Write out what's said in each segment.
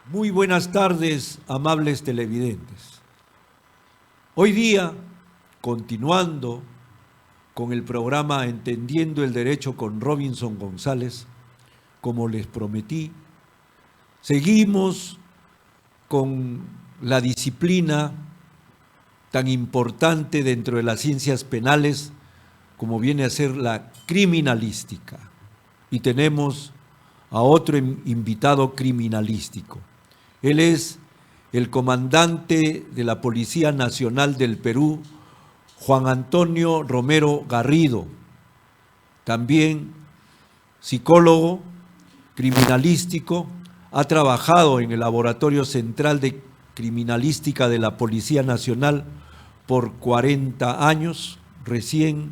Muy buenas tardes, amables televidentes. Hoy día, continuando con el programa Entendiendo el Derecho con Robinson González, como les prometí, seguimos con la disciplina tan importante dentro de las ciencias penales como viene a ser la criminalística. Y tenemos a otro invitado criminalístico. Él es el comandante de la Policía Nacional del Perú, Juan Antonio Romero Garrido, también psicólogo, criminalístico, ha trabajado en el Laboratorio Central de Criminalística de la Policía Nacional por 40 años, recién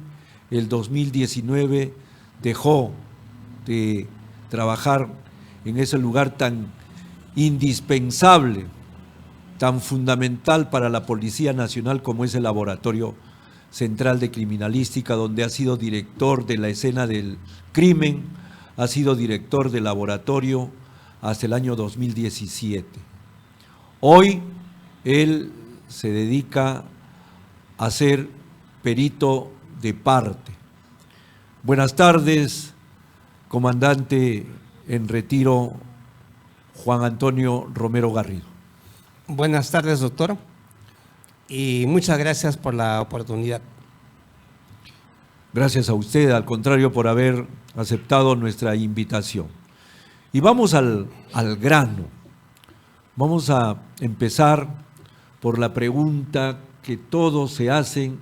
el 2019 dejó de trabajar en ese lugar tan indispensable, tan fundamental para la Policía Nacional como es el Laboratorio Central de Criminalística, donde ha sido director de la escena del crimen, ha sido director del laboratorio hasta el año 2017. Hoy él se dedica a ser perito de parte. Buenas tardes, comandante en retiro Juan Antonio Romero Garrido. Buenas tardes, doctor, y muchas gracias por la oportunidad. Gracias a usted, al contrario, por haber aceptado nuestra invitación. Y vamos al grano. Vamos a empezar por la pregunta que todos se hacen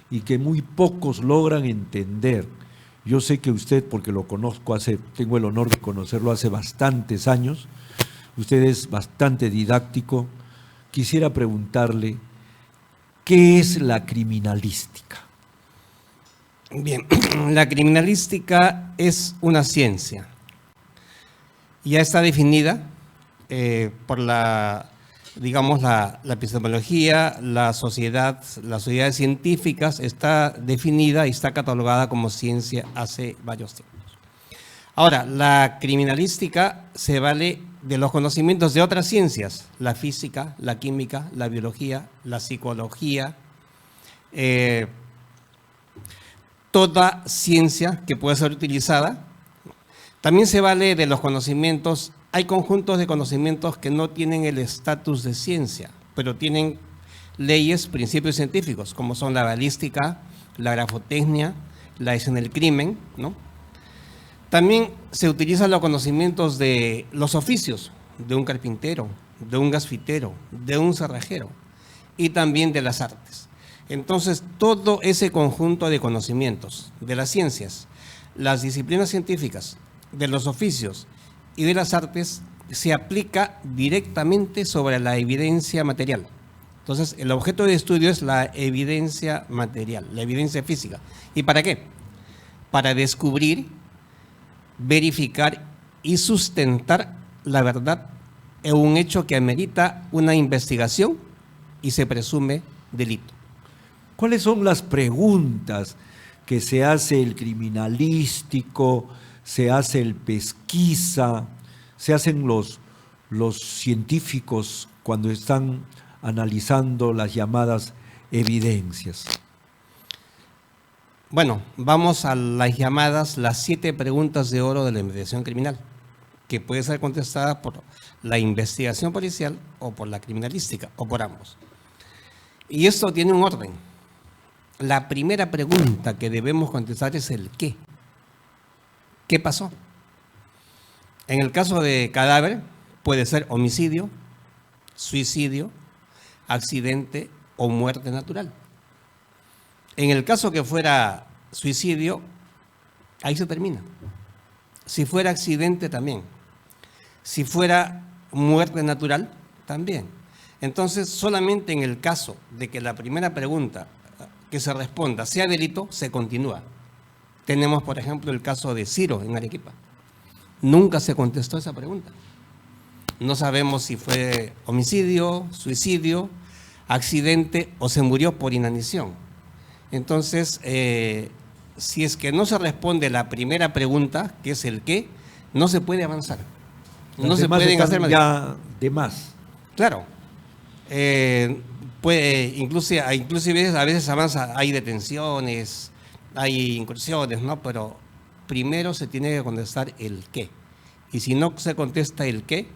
y que muy pocos logran entender. Yo sé que usted, porque lo conozco tengo el honor de conocerlo hace bastantes años, usted es bastante didáctico. Quisiera preguntarle, ¿qué es la criminalística? Bien, la criminalística es una ciencia. Ya está definida por la epistemología, las sociedades científicas, está definida y está catalogada como ciencia hace varios tiempos. Ahora, la criminalística se vale de los conocimientos de otras ciencias, la física, la química, la biología, la psicología, toda ciencia que pueda ser utilizada. También se vale de los conocimientos. Hay conjuntos de conocimientos que no tienen el estatus de ciencia, pero tienen leyes, principios científicos, como son la balística, la grafotecnia, la escena del crimen, ¿no? También se utilizan los conocimientos de los oficios, de un carpintero, de un gasfitero, de un cerrajero, y también de las artes. Entonces, todo ese conjunto de conocimientos de las ciencias, las disciplinas científicas, de los oficios y de las artes se aplica directamente sobre la evidencia material. Entonces, el objeto de estudio es la evidencia material, la evidencia física. ¿Y para qué? Para descubrir, verificar y sustentar la verdad en un hecho que amerita una investigación y se presume delito. ¿Cuáles son las preguntas que se hace el criminalístico, se hace el pesquisa, se hacen los científicos cuando están analizando las llamadas evidencias? Bueno, vamos a las 7 preguntas de oro de la investigación criminal, que puede ser contestada por la investigación policial o por la criminalística, o por ambos. Y esto tiene un orden. La primera pregunta que debemos contestar es el ¿qué? ¿Qué pasó? En el caso de cadáver, puede ser homicidio, suicidio, accidente o muerte natural. En el caso que fuera suicidio, ahí se termina. Si fuera accidente, también. Si fuera muerte natural, también. Entonces, solamente en el caso de que la primera pregunta que se responda sea delito, se continúa. Tenemos, por ejemplo, el caso de Ciro en Arequipa. Nunca se contestó esa pregunta. No sabemos si fue homicidio, suicidio, accidente o se murió por inanición. Entonces, si es que no se responde la primera pregunta, que es el qué, no se puede avanzar. No se pueden hacer ya de más. Claro. Inclusive a veces avanza, hay detenciones, hay incursiones, ¿no? Pero primero se tiene que contestar el qué. Y si no se contesta el qué,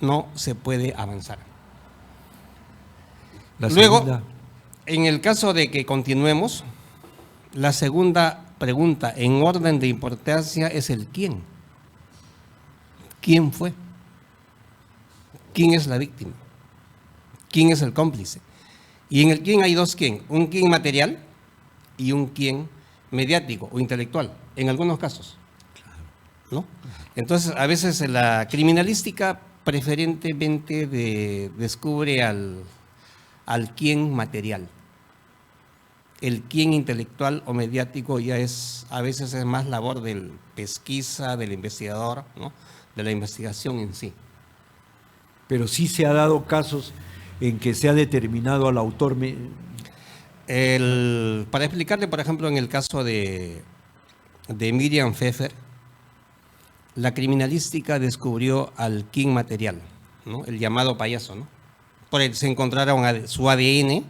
no se puede avanzar. Luego, en el caso de que continuemos, la segunda pregunta en orden de importancia es el quién. ¿Quién fue? ¿Quién es la víctima? ¿Quién es el cómplice? Y en el quién hay dos quién, un quién material y un quién mediático o intelectual, en algunos casos, ¿no? Entonces, a veces la criminalística preferentemente descubre al quién material. El quién intelectual o mediático ya a veces es más labor del pesquisa, del investigador, ¿no? De la investigación en sí. Pero sí se ha dado casos en que se ha determinado al autor. Para explicarle, por ejemplo, en el caso de Miriam Pfeffer, la criminalística descubrió al quién material, ¿no? El llamado payaso, ¿no? Por él se encontraron su ADN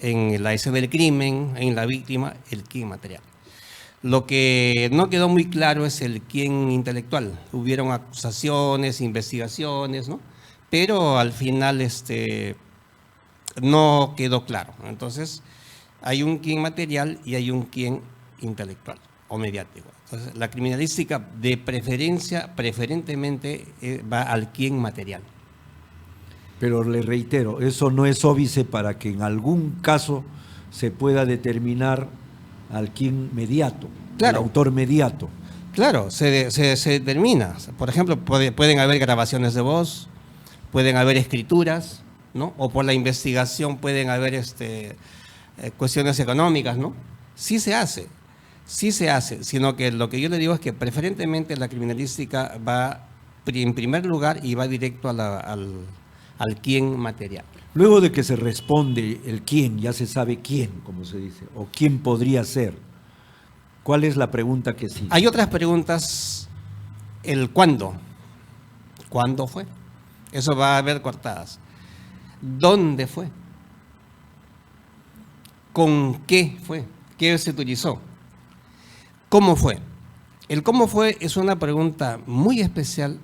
en la escena del crimen, en la víctima, el quién material. Lo que no quedó muy claro es el quién intelectual. Hubieron acusaciones, investigaciones, ¿no? Pero al final no quedó claro. Entonces, hay un quién material y hay un quién intelectual o mediático. Entonces, la criminalística preferentemente va al quién material. Pero le reitero, eso no es óbice para que en algún caso se pueda determinar al quién mediato, claro, al autor mediato. Claro, se determina. Por ejemplo, pueden haber grabaciones de voz, pueden haber escrituras, ¿no? O por la investigación pueden haber cuestiones económicas, ¿no? Sí se hace, sino que lo que yo le digo es que preferentemente la criminalística va en primer lugar y va directo al quién material. Luego de que se responde el quién, ya se sabe quién, como se dice, o quién podría ser. ¿Cuál es la pregunta que sigue? Hay otras preguntas, el cuándo. ¿Cuándo fue? Eso va a haber cortadas. ¿Dónde fue? ¿Con qué fue? ¿Qué se utilizó? ¿Cómo fue? El cómo fue es una pregunta muy especial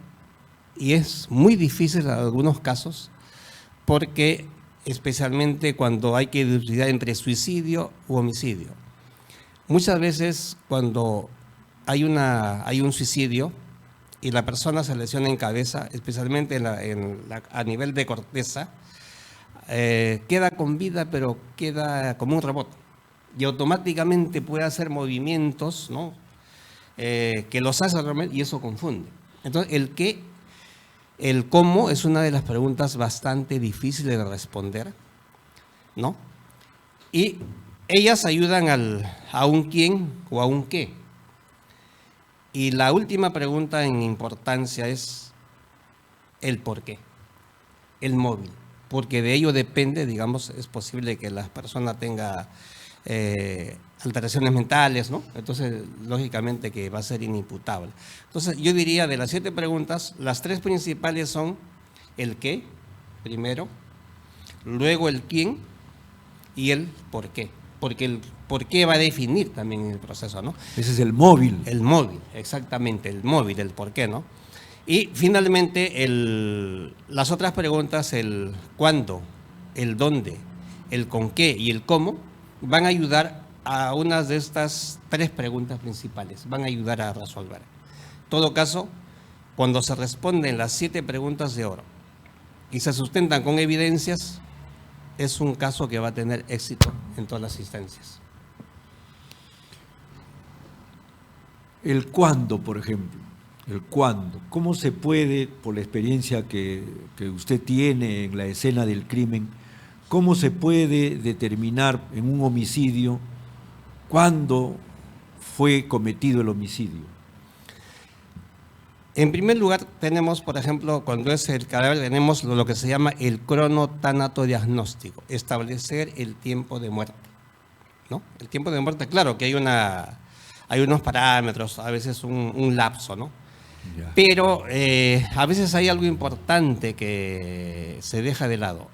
y es muy difícil en algunos casos porque especialmente cuando hay que diferenciar entre suicidio u homicidio. Muchas veces cuando hay un suicidio y la persona se lesiona en cabeza, especialmente a nivel de corteza, queda con vida, pero queda como un robot. Y automáticamente puede hacer movimientos, ¿no? Que los hace realmente, y eso confunde. Entonces, el cómo es una de las preguntas bastante difíciles de responder, ¿no? Y ellas ayudan a un quién o a un qué. Y la última pregunta en importancia es el por qué, el móvil. Porque de ello depende, digamos, es posible que la persona tenga alteraciones mentales, ¿no? Entonces, lógicamente que va a ser inimputable. Entonces, yo diría de las 7 preguntas, las 3 principales son el qué, primero, luego el quién y el por qué. Porque el por qué va a definir también en el proceso, ¿no? Ese es el móvil. El móvil, exactamente, el móvil, el por qué, ¿no? Y finalmente, las otras preguntas, el cuándo, el dónde, el con qué y el cómo, van a ayudar a unas de estas 3 preguntas principales, van a ayudar a resolver. En todo caso, cuando se responden las 7 preguntas de oro y se sustentan con evidencias, es un caso que va a tener éxito en todas las instancias. El cuándo, por ejemplo, el cuándo. ¿Cómo se puede, por la experiencia que usted tiene en la escena del crimen, cómo se puede determinar en un homicidio cuándo fue cometido el homicidio? En primer lugar, tenemos, por ejemplo, cuando es el cadáver, tenemos lo que se llama el cronotanatodiagnóstico, establecer el tiempo de muerte, ¿no? El tiempo de muerte, claro que hay unos parámetros, a veces un lapso, ¿no? Ya. Pero a veces hay algo importante que se deja de lado.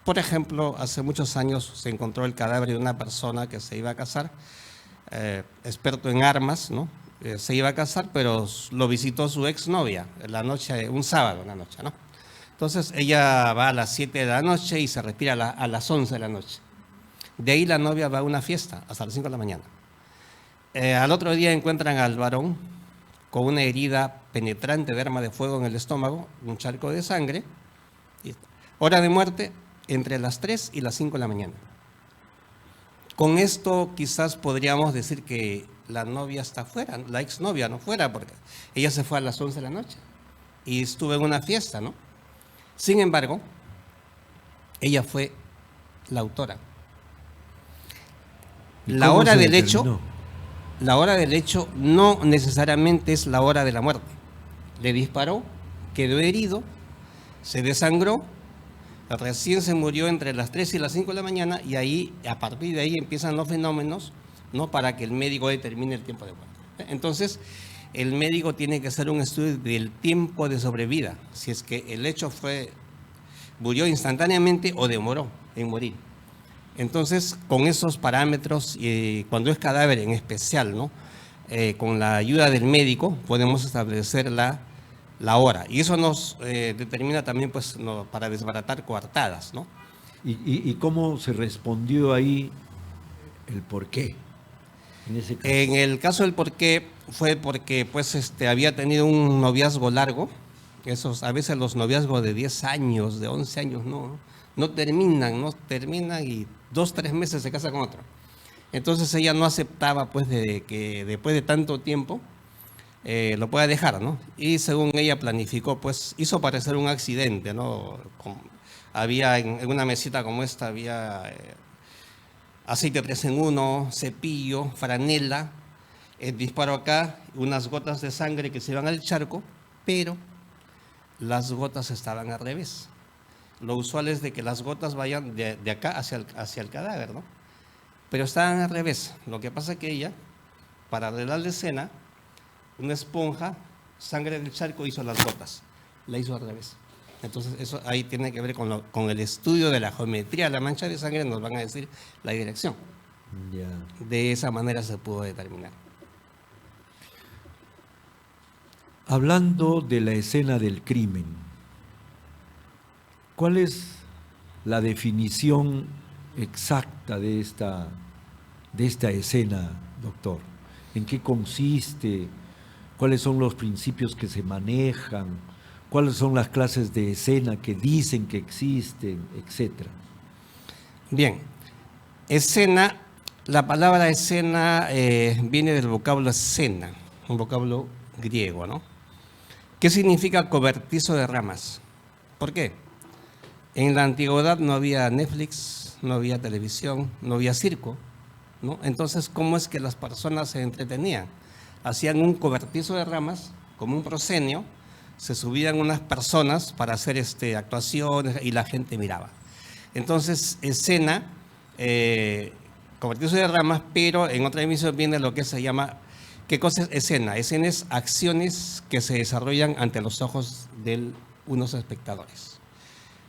Por ejemplo, hace muchos años se encontró el cadáver de una persona que se iba a casar, experto en armas, ¿no? Se iba a casar, pero lo visitó su exnovia en la noche, un sábado en la noche, ¿no? Entonces ella va a las 7 de la noche y se retira a las 11 de la noche. De ahí la novia va a una fiesta hasta las 5 de la mañana. Al otro día encuentran al varón con una herida penetrante de arma de fuego en el estómago, un charco de sangre. Hora de muerte entre las 3 y las 5 de la mañana. Con esto quizás podríamos decir que la novia está fuera, la exnovia no fuera, porque ella se fue a las 11 de la noche y estuvo en una fiesta, ¿no? Sin embargo, ella fue la autora. ¿Y La cómo hora se del hecho, determinó? la hora del hecho no necesariamente es la hora de la muerte. Le disparó, quedó herido, se desangró, recién se murió entre las 3 y las 5 de la mañana y ahí, a partir de ahí empiezan los fenómenos, ¿no? Para que el médico determine el tiempo de muerte. Entonces, el médico tiene que hacer un estudio del tiempo de sobrevida, si es que el hecho murió instantáneamente o demoró en morir. Entonces, con esos parámetros, cuando es cadáver en especial, ¿no? Con la ayuda del médico, podemos establecer la hora. Y eso nos determina también, pues, para desbaratar coartadas, ¿no? ¿Y cómo se respondió ahí el por qué? En ese caso. En el caso del por qué, fue porque pues, había tenido un noviazgo largo. A veces los noviazgos de 10 años, de 11 años, no terminan y 2, 3 meses se casa con otro. Entonces ella no aceptaba pues de que después de tanto tiempo lo pueda dejar, ¿no? Y según ella planificó, pues hizo parecer un accidente, ¿no? Había en una mesita como esta, había aceite 3 en 1, cepillo, franela, el disparo acá, unas gotas de sangre que se iban al charco, pero las gotas estaban al revés. Lo usual es de que las gotas vayan de acá hacia el cadáver, ¿no? Pero estaban al revés. Lo que pasa es que ella, para arreglar la escena, una esponja, sangre del charco, hizo las gotas. La hizo al revés. Entonces, eso ahí tiene que ver con el estudio de la geometría de la mancha de sangre, nos van a decir la dirección. Ya. De esa manera se pudo determinar. Hablando de la escena del crimen, ¿cuál es la definición exacta de esta escena, doctor? ¿En qué consiste? ¿Cuáles son los principios que se manejan? ¿Cuáles son las clases de escena que dicen que existen, etcétera? Bien, escena, la palabra escena viene del vocablo escena, un vocablo griego, ¿no? ¿Qué significa cobertizo de ramas? ¿Por qué? En la antigüedad no había Netflix, no había televisión, no había circo, ¿no? Entonces, ¿cómo es que las personas se entretenían? Hacían un cobertizo de ramas, como un proscenio, se subían unas personas para hacer actuaciones y la gente miraba. Entonces, escena, cobertizo de ramas, pero en otra emisión viene lo que se llama, ¿qué cosa es escena? Escena es acciones que se desarrollan ante los ojos de unos espectadores,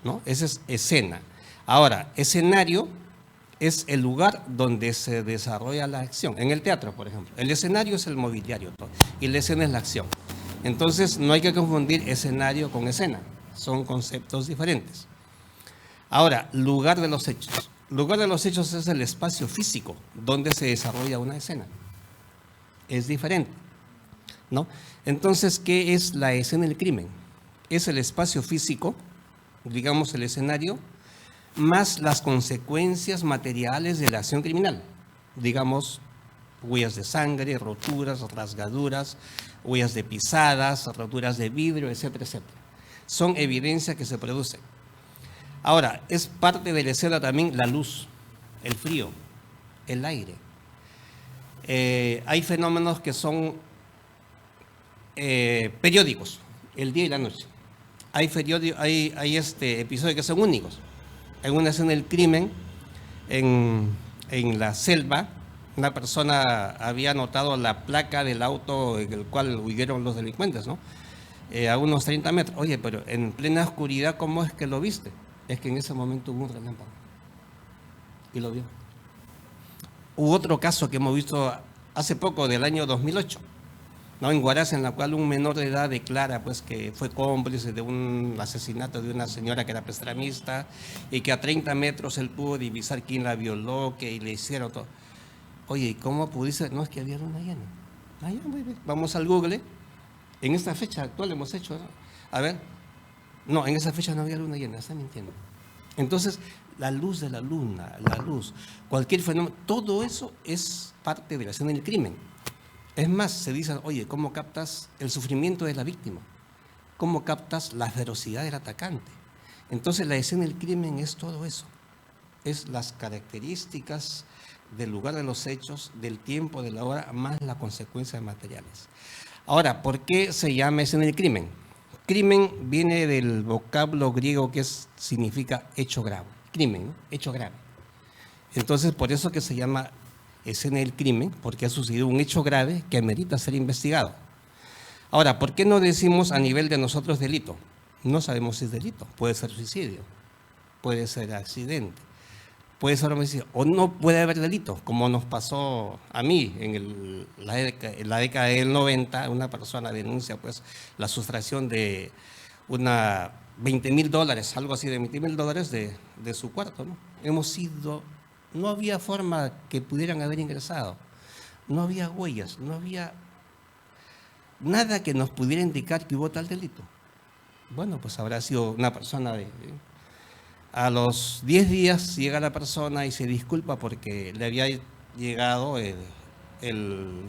¿no? Esa es escena. Ahora, escenario es el lugar donde se desarrolla la acción. En el teatro, por ejemplo, el escenario es el mobiliario y la escena es la acción. Entonces, no hay que confundir escenario con escena. Son conceptos diferentes. Ahora, lugar de los hechos. Lugar de los hechos es el espacio físico donde se desarrolla una escena. Es diferente, ¿no? Entonces, ¿qué es la escena del crimen? Es el espacio físico, digamos el escenario, más las consecuencias materiales de la acción criminal. Digamos, huellas de sangre, roturas, rasgaduras, huellas de pisadas, roturas de vidrio, etcétera, etcétera. Son evidencias que se producen. Ahora, es parte de la escena también la luz, el frío, el aire. Hay fenómenos que son periódicos, el día y la noche. Hay episodios que son únicos. En una escena del crimen, en la selva, Una persona había notado la placa del auto en el cual huyeron los delincuentes, ¿no? A unos 30 metros. Oye, pero en plena oscuridad, ¿cómo es que lo viste? Es que en ese momento hubo un relámpago. Y lo vio. Hubo otro caso que hemos visto hace poco, del año 2008, ¿no? En Huaraz, en la cual un menor de edad declara pues que fue cómplice de un asesinato de una señora que era prestamista y que a 30 metros él pudo divisar quién la violó, que le hicieron todo. Oye, ¿y cómo pudiste? No, es que había luna llena. Ah, ya, muy bien. Vamos al Google. En esta fecha actual hemos hecho, ¿no? A ver, no, en esa fecha no había luna llena, está mintiendo. Entonces, la luz de la luna, la luz, cualquier fenómeno, todo eso es parte de la escena del crimen. Es más, se dice, oye, ¿cómo captas el sufrimiento de la víctima? ¿Cómo captas la ferocidad del atacante? Entonces, la escena del crimen es todo eso. Es las características del lugar de los hechos, del tiempo, de la hora, más las consecuencias materiales. Ahora, ¿por qué se llama escena del crimen? Crimen viene del vocablo griego que significa hecho grave. Crimen, ¿no? Hecho grave. Entonces, por eso que se llama escena del crimen, porque ha sucedido un hecho grave que amerita ser investigado. Ahora, ¿por qué no decimos a nivel de nosotros delito? No sabemos si es delito. Puede ser suicidio, puede ser accidente, puede ser homicidio, o no puede haber delito, como nos pasó a mí en la década del 90, una persona denuncia pues la sustracción de una $20,000, algo así de $20,000 de su cuarto, ¿no? No había forma que pudieran haber ingresado, no había huellas, no había nada que nos pudiera indicar que hubo tal delito. Bueno, pues habrá sido una persona a los 10 días llega la persona y se disculpa porque le había llegado el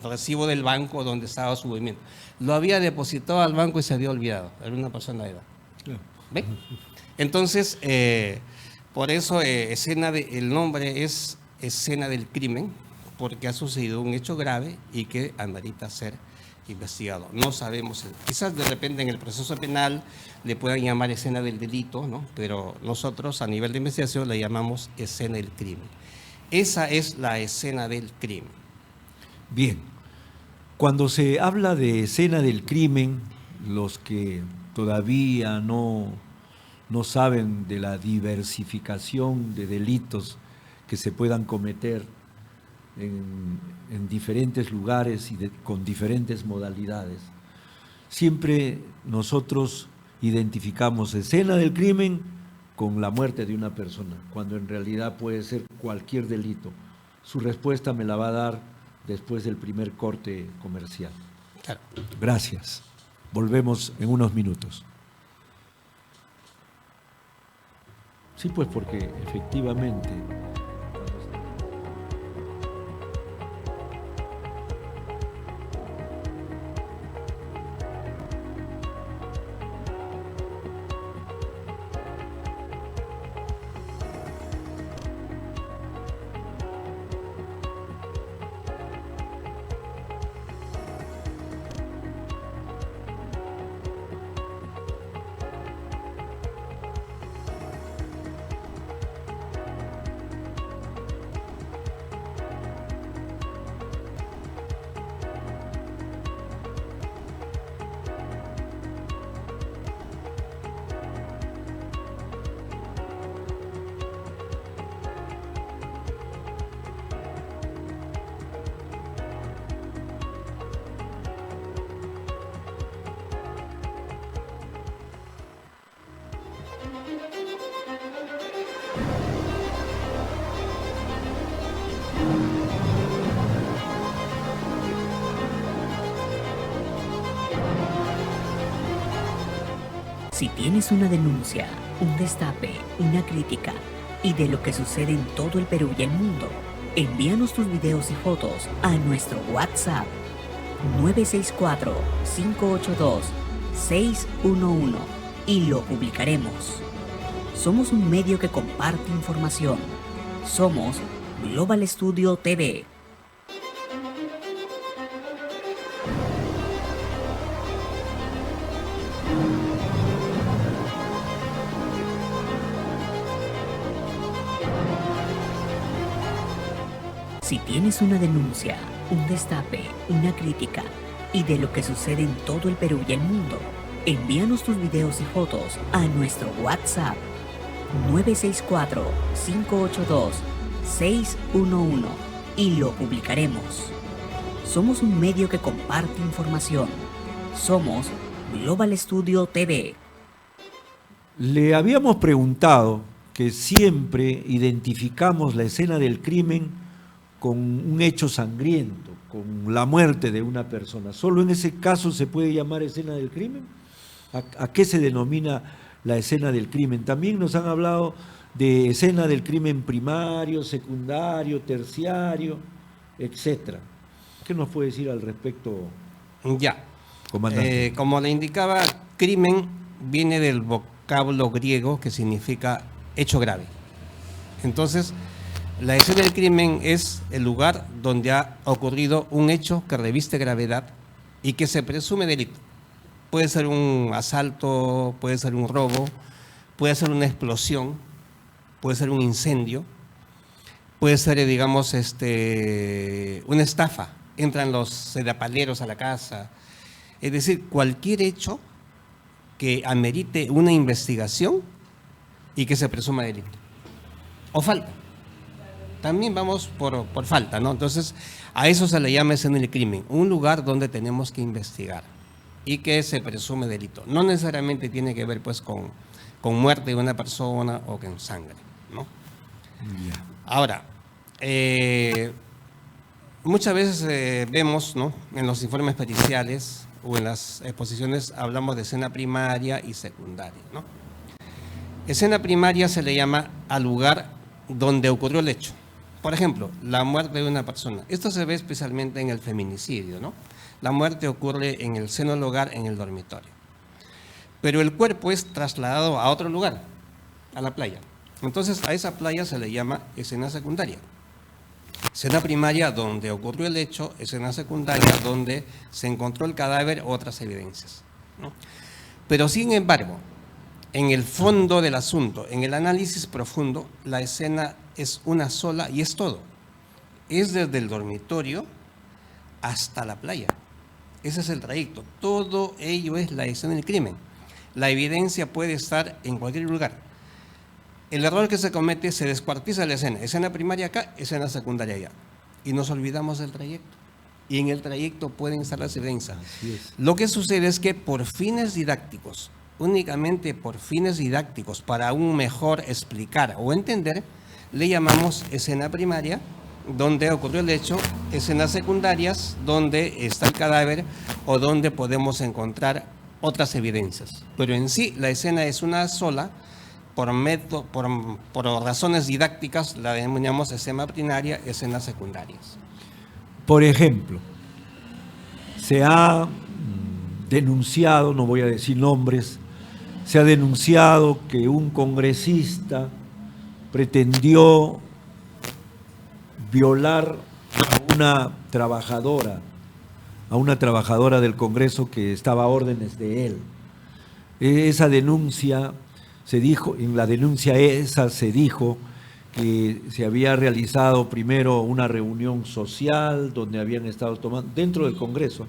recibo del banco donde estaba su movimiento. Lo había depositado al banco y se había olvidado. Era una persona de edad. ¿Ve? Entonces, por eso el nombre es escena del crimen, porque ha sucedido un hecho grave y que amerita ser investigado. No sabemos, quizás de repente en el proceso penal le puedan llamar escena del delito, ¿no? Pero nosotros a nivel de investigación le llamamos escena del crimen. Esa es la escena del crimen. Bien, cuando se habla de escena del crimen, los que todavía no saben de la diversificación de delitos que se puedan cometer en diferentes lugares y con diferentes modalidades. Siempre nosotros identificamos escena del crimen con la muerte de una persona, cuando en realidad puede ser cualquier delito. Su respuesta me la va a dar después del primer corte comercial. Claro. Gracias. Volvemos en unos minutos. Sí, pues porque efectivamente... Si tienes una denuncia, un destape, una crítica y de lo que sucede en todo el Perú y el mundo, envíanos tus videos y fotos a nuestro WhatsApp 964-582-611 y lo publicaremos. Somos un medio que comparte información. Somos Global Studio TV. Si tienes una denuncia, un destape, una crítica y de lo que sucede en todo el Perú y el mundo, envíanos tus videos y fotos a nuestro WhatsApp 964-582-611 y lo publicaremos. Somos un medio que comparte información. Somos Global Studio TV. Le habíamos preguntado que siempre identificamos la escena del crimen con un hecho sangriento, con la muerte de una persona. ¿Solo en ese caso se puede llamar escena del crimen? ¿A qué se denomina la escena del crimen? También nos han hablado de escena del crimen primario, secundario, terciario, etcétera. ¿Qué nos puede decir al respecto, Ya. comandante? Como le indicaba, crimen viene del vocablo griego que significa hecho grave. Entonces, la escena del crimen es el lugar donde ha ocurrido un hecho que reviste gravedad y que se presume delito. Puede ser un asalto, puede ser un robo, puede ser una explosión, puede ser un incendio, puede ser, digamos, una estafa. Entran los sedapaleros a la casa. Es decir, cualquier hecho que amerite una investigación y que se presuma delito. O falta. También vamos por falta, ¿no? Entonces, a eso se le llama escena del crimen, un lugar donde tenemos que investigar y que se presume delito. No necesariamente tiene que ver, pues, con muerte de una persona o con sangre, ¿no? Ahora, muchas veces vemos, ¿no?, en los informes periciales o en las exposiciones hablamos de escena primaria y secundaria, ¿no? Escena primaria se le llama al lugar donde ocurrió el hecho. Por ejemplo, la muerte de una persona. Esto se ve especialmente en el feminicidio, ¿no? La muerte ocurre en el seno del hogar, en el dormitorio. Pero el cuerpo es trasladado a otro lugar, a la playa. Entonces, a esa playa se le llama escena secundaria. Escena primaria, donde ocurrió el hecho; escena secundaria, donde se encontró el cadáver, otras evidencias, ¿no? Pero, sin embargo, en el fondo del asunto, en el análisis profundo, la escena es una sola y es todo. Es desde el dormitorio hasta la playa. Ese es el trayecto. Todo ello es la escena del crimen. La evidencia puede estar en cualquier lugar. El error que se comete, se descuartiza la escena. Escena primaria acá, escena secundaria allá. Y nos olvidamos del trayecto. Y en el trayecto pueden estar las evidencias. Así es. Lo que sucede es que por fines didácticos, únicamente por fines didácticos, para un mejor explicar o entender, le llamamos escena primaria, donde ocurrió el hecho; escenas secundarias, donde está el cadáver o donde podemos encontrar otras evidencias. Pero en sí, la escena es una sola. Por razones didácticas la denominamos escena primaria, escenas secundarias. Por ejemplo, se ha denunciado, no voy a decir nombres, se ha denunciado que un congresista pretendió violar a una trabajadora del Congreso que estaba a órdenes de él. Esa denuncia se dijo, en la denuncia esa se dijo que se había realizado primero una reunión social donde habían estado tomando, dentro del Congreso,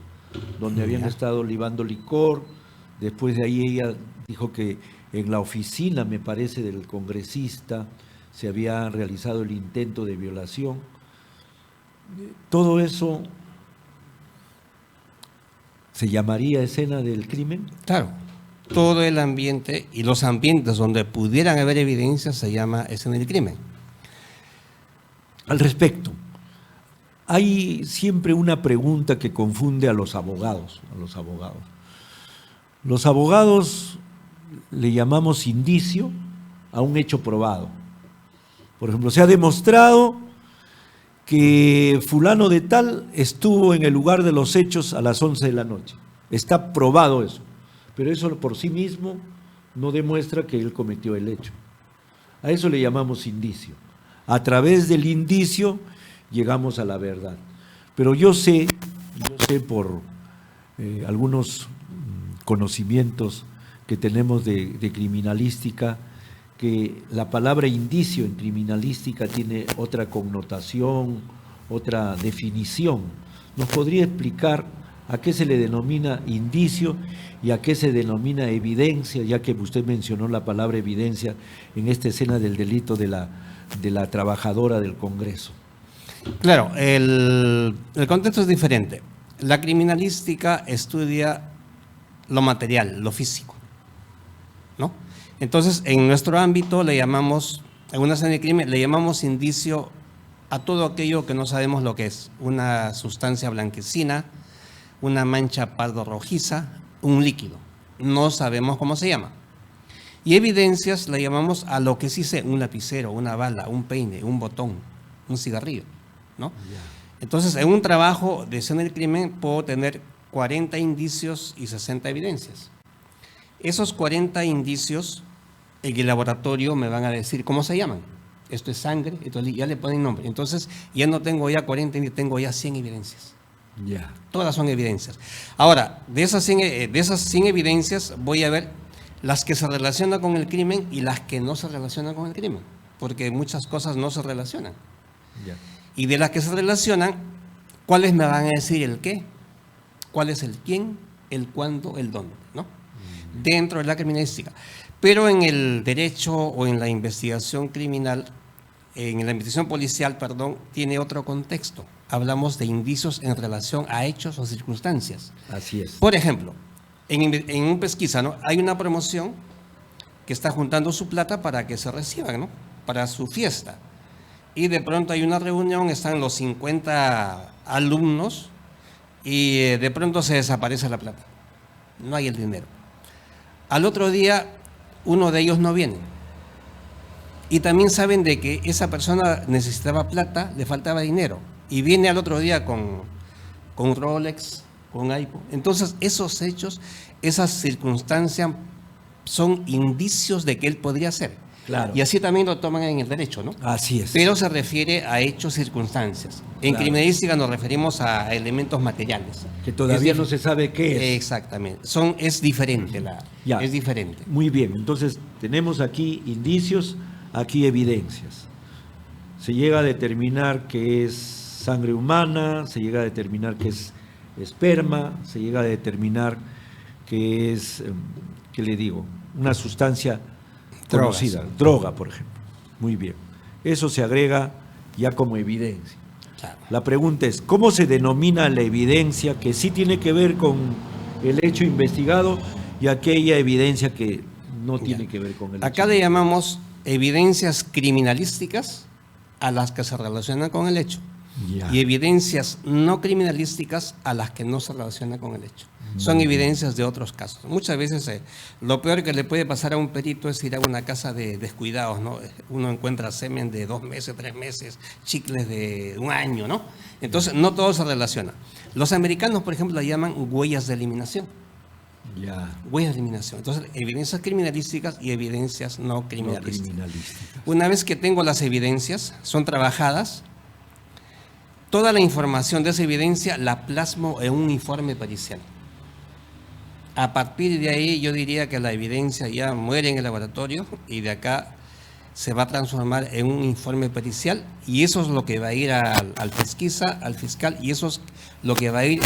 donde habían estado libando licor. Después de ahí ella dijo que en la oficina, me parece, del congresista se había realizado el intento de violación. Todo eso se llamaría escena del crimen. Claro, todo el ambiente y los ambientes donde pudieran haber evidencias se llama escena del crimen. Al respecto, hay siempre una pregunta que confunde a los abogados. Los abogados le llamamos indicio a un hecho probado. Por ejemplo, se ha demostrado que fulano de tal estuvo en el lugar de los hechos a las 11 de la noche. Está probado eso, pero eso por sí mismo no demuestra que él cometió el hecho. A eso le llamamos indicio. A través del indicio llegamos a la verdad. Pero yo sé por algunos conocimientos que tenemos de criminalística, que la palabra indicio en criminalística tiene otra connotación, otra definición. ¿Nos podría explicar a qué se le denomina indicio y a qué se denomina evidencia, ya que usted mencionó la palabra evidencia en esta escena del delito de la trabajadora del Congreso? Claro, el contexto es diferente. La criminalística estudia lo material, lo físico, ¿no? Entonces, en nuestro ámbito le llamamos, en una escena de crimen, le llamamos indicio a todo aquello que no sabemos lo que es. Una sustancia blanquecina, una mancha pardo rojiza, un líquido. No sabemos cómo se llama. Y evidencias le llamamos a lo que sí sé, un lapicero, una bala, un peine, un botón, un cigarrillo, ¿no? Entonces, en un trabajo de escena del crimen puedo tener 40 indicios y 60 evidencias. Esos 40 indicios en el laboratorio me van a decir cómo se llaman. Esto es sangre, entonces ya le ponen nombre. Entonces, ya no tengo ya 40, tengo ya 100 evidencias. Ya. Todas son evidencias. Ahora, de esas 100 evidencias voy a ver las que se relacionan con el crimen y las que no se relacionan con el crimen, porque muchas cosas no se relacionan. Ya. Y de las que se relacionan, ¿cuáles me van a decir el qué? ¿Cuál es el quién, el cuándo, el dónde? ¿No? Dentro de la criminalística. Pero en el derecho o en la investigación criminal, en la investigación policial, perdón, tiene otro contexto. Hablamos de indicios en relación a hechos o circunstancias. Así es. Por ejemplo, en un pesquisa, ¿no? Hay una promoción que está juntando su plata para que se reciban, ¿no? Para su fiesta. Y de pronto hay una reunión, están los 50 alumnos y de pronto se desaparece la plata. No hay el dinero. Al otro día, uno de ellos no viene. Y también saben de que esa persona necesitaba plata, le faltaba dinero. Y viene al otro día con Rolex, con iPhone. Entonces, esos hechos, esas circunstancias son indicios de que él podría ser. Claro. Y así también lo toman en el derecho, ¿no? Así es. Pero se refiere a hechos, circunstancias. En Claro. criminalística nos referimos a elementos materiales. Que todavía Es no se sabe qué es. Exactamente. Es diferente. Ya. Es diferente. Muy bien, entonces tenemos aquí indicios, aquí evidencias. Se llega a determinar que es sangre humana, se llega a determinar que es esperma, se llega a determinar que es, ¿qué le digo? Una sustancia conocida, droga, por ejemplo. Muy bien. Eso se agrega ya como evidencia. Claro. La pregunta es, ¿cómo se denomina la evidencia que sí tiene que ver con el hecho investigado y aquella evidencia que no tiene que ver con el Acá hecho? le llamamos evidencias criminalísticas a las que se relacionan con el hecho. Ya. Y evidencias no criminalísticas a las que no se relacionan con el hecho. Son evidencias de otros casos. Muchas veces lo peor que le puede pasar a un perito es ir a una casa de descuidados, ¿no? Uno encuentra semen de 2 meses, 3 meses, chicles de 1 año, ¿no? Entonces, no todo se relaciona. Los americanos, por ejemplo, la llaman huellas de eliminación. Ya. Huellas de eliminación. Entonces, evidencias criminalísticas y evidencias no criminalísticas. Criminalística. Una vez que tengo las evidencias, son trabajadas, toda la información de esa evidencia la plasmo en un informe pericial. A partir de ahí yo diría que la evidencia ya muere en el laboratorio y de acá se va a transformar en un informe pericial y eso es lo que va a ir al pesquisa, al fiscal y eso es lo que va a ir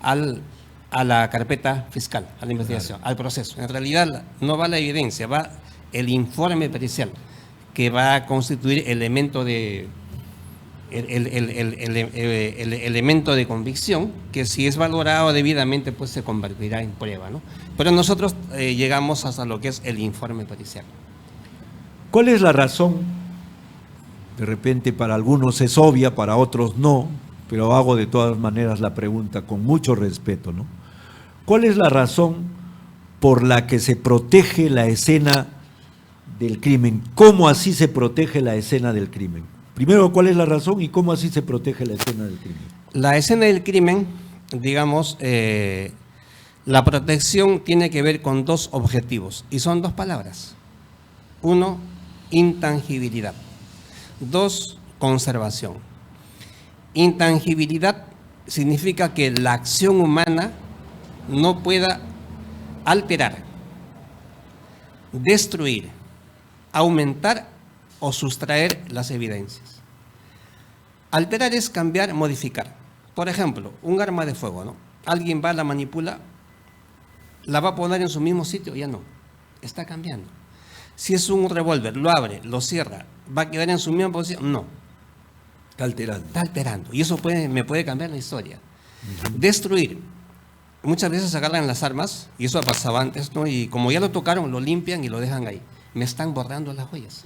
a la carpeta fiscal, a la investigación, al proceso. En realidad no va la evidencia, va el informe pericial que va a constituir elemento de el elemento de convicción que si es valorado debidamente pues se convertirá en prueba, ¿no? Pero nosotros llegamos hasta lo que es el informe pericial. ¿Cuál es la razón? De repente para algunos es obvia, para otros no, pero hago de todas maneras la pregunta con mucho respeto, ¿no? ¿Cuál es la razón por la que se protege la escena del crimen? ¿Cómo así se protege la escena del crimen? Primero, ¿cuál es la razón y cómo así se protege la escena del crimen? La escena del crimen, digamos, la protección tiene que ver con 2 objetivos y son 2 palabras. 1, intangibilidad. 2, conservación. Intangibilidad significa que la acción humana no pueda alterar, destruir, aumentar o sustraer las evidencias. Alterar es cambiar, modificar. Por ejemplo, un arma de fuego, ¿no? Alguien va, la manipula, la va a poner en su mismo sitio, ya no. Está cambiando. Si es un revólver, lo abre, lo cierra, ¿va a quedar en su misma posición? No. Está alterando. Está alterando. Y eso me puede cambiar la historia. Destruir. Muchas veces agarran las armas, y eso ha pasado antes, ¿no? Y como ya lo tocaron, lo limpian y lo dejan ahí. Me están borrando las huellas.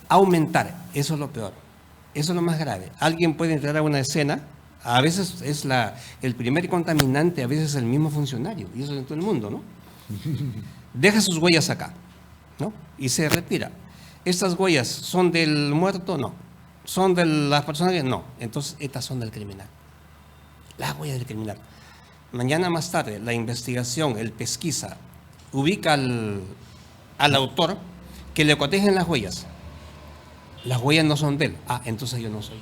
Aumentar, eso es lo peor. Eso es lo más grave. Alguien puede entrar a una escena, a veces es el primer contaminante, a veces es el mismo funcionario, y eso en todo el mundo, ¿no? Deja sus huellas acá, ¿no? Y se retira. ¿Estas huellas son del muerto? No. ¿Son de las personas? No. Entonces, estas son del criminal. Las huellas del criminal. Mañana más tarde, la investigación, el pesquisa, ubica al autor que le cotejen las huellas. Las huellas no son de él. Ah, entonces yo no soy.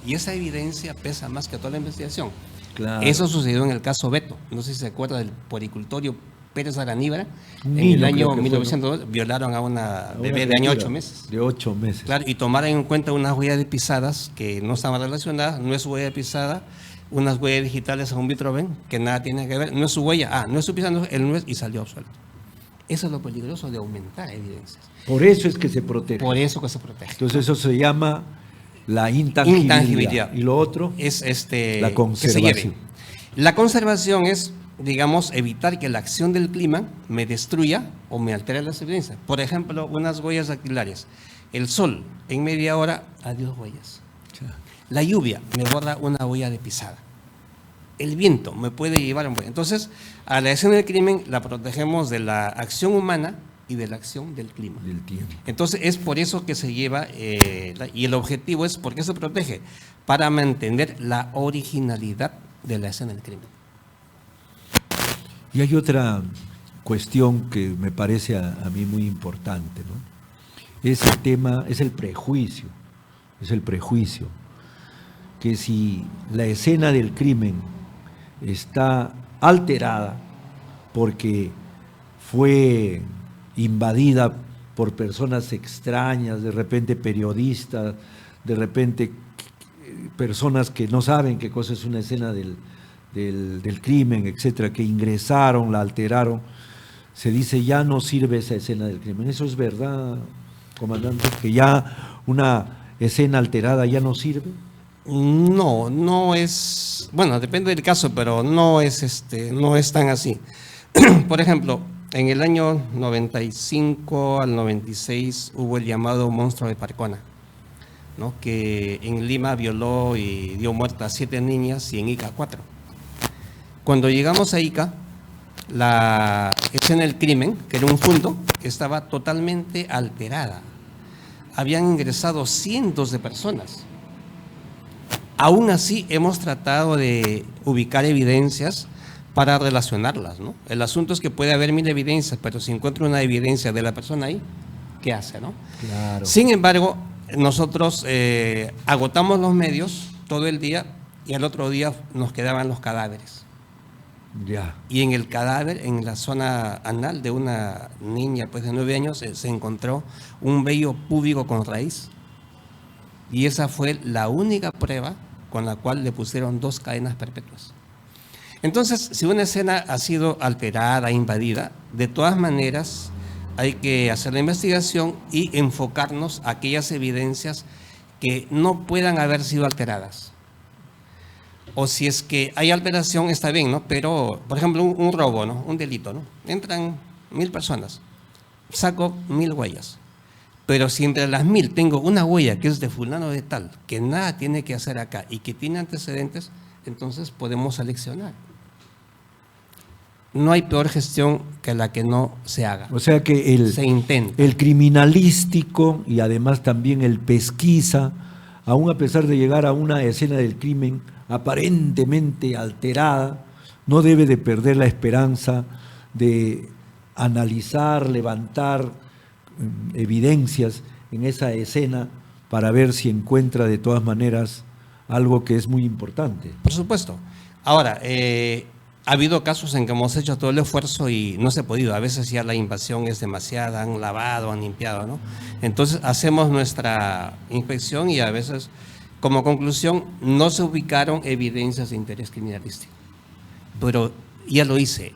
Y esa evidencia pesa más que toda la investigación. Claro. Eso sucedió en el caso Beto. No sé si se acuerda del puericultorio Pérez Araníbara. Un En el niño, año creo que fue, 1902 violaron a una bebé de año 8 meses. De 8 meses. Claro, y tomaron en cuenta unas huellas de pisadas que no estaban relacionadas, no es su huella de pisada, unas huellas digitales a un Vitroven que nada tiene que ver, no es su huella, no es su pisada, no, él no es, y salió absuelto. Eso es lo peligroso de aumentar evidencias. Por eso es que se protege. Por eso que se protege. Entonces eso se llama la intangibilidad. Y lo otro, es la que conservación. se lleve. La conservación es, digamos, evitar que la acción del clima me destruya o me altere las evidencias. Por ejemplo, unas huellas dactilares. El sol, en media hora, adiós huellas. La lluvia me borra una huella de pisada. El viento me puede llevar. Entonces, a la escena del crimen la protegemos de la acción humana y de la acción del clima. Del tiempo. Entonces, es por eso que se lleva, y el objetivo es, ¿por qué se protege? Para mantener la originalidad de la escena del crimen. Y hay otra cuestión que me parece a mí muy importante, ¿no? Es el tema, es el prejuicio. Que si la escena del crimen está alterada porque fue invadida por personas extrañas, de repente periodistas, de repente personas que no saben qué cosa es una escena del crimen, etcétera, que ingresaron, la alteraron, se dice ya no sirve esa escena del crimen. ¿Eso es verdad, comandante? ¿Que ya una escena alterada ya no sirve? No, no es, bueno, depende del caso, pero no es tan así. Por ejemplo, en el año 95 al 96 hubo el llamado monstruo de Parcona, ¿no? Que en Lima violó y dio muerte a 7 niñas y en Ica 4. Cuando llegamos a Ica, la escena del crimen, que era un fondo, estaba totalmente alterada. Habían ingresado cientos de personas. Aún así, hemos tratado de ubicar evidencias para relacionarlas, ¿no? El asunto es que puede haber 1000 evidencias, pero si encuentro una evidencia de la persona ahí, ¿qué hace, no? Claro. Sin embargo, nosotros agotamos los medios todo el día y al otro día nos quedaban los cadáveres. Ya. Y en el cadáver, en la zona anal de una niña pues, de 9 años, se encontró un vello púbico con raíz. Y esa fue la única prueba con la cual le pusieron 2 cadenas perpetuas. Entonces, si una escena ha sido alterada, invadida, de todas maneras hay que hacer la investigación y enfocarnos a aquellas evidencias que no puedan haber sido alteradas. O si es que hay alteración, está bien, ¿no? Pero, por ejemplo, un robo, ¿no? Un delito, ¿no? Entran 1000 personas, saco 1000 huellas. Pero si entre las 1000 tengo una huella que es de fulano de tal, que nada tiene que hacer acá y que tiene antecedentes, entonces podemos seleccionar. No hay peor gestión que la que no se haga. O sea que se intenta. El criminalístico y además también el pesquisa, aún a pesar de llegar a una escena del crimen aparentemente alterada, no debe de perder la esperanza de analizar, levantar evidencias en esa escena para ver si encuentra de todas maneras algo que es muy importante. Por supuesto. Ahora, Ha habido casos en que hemos hecho todo el esfuerzo y no se ha podido. A veces ya la invasión es demasiada, han lavado, han limpiado, ¿no? Entonces hacemos nuestra inspección y a veces, como conclusión, no se ubicaron evidencias de interés criminalístico. Pero ya lo hice,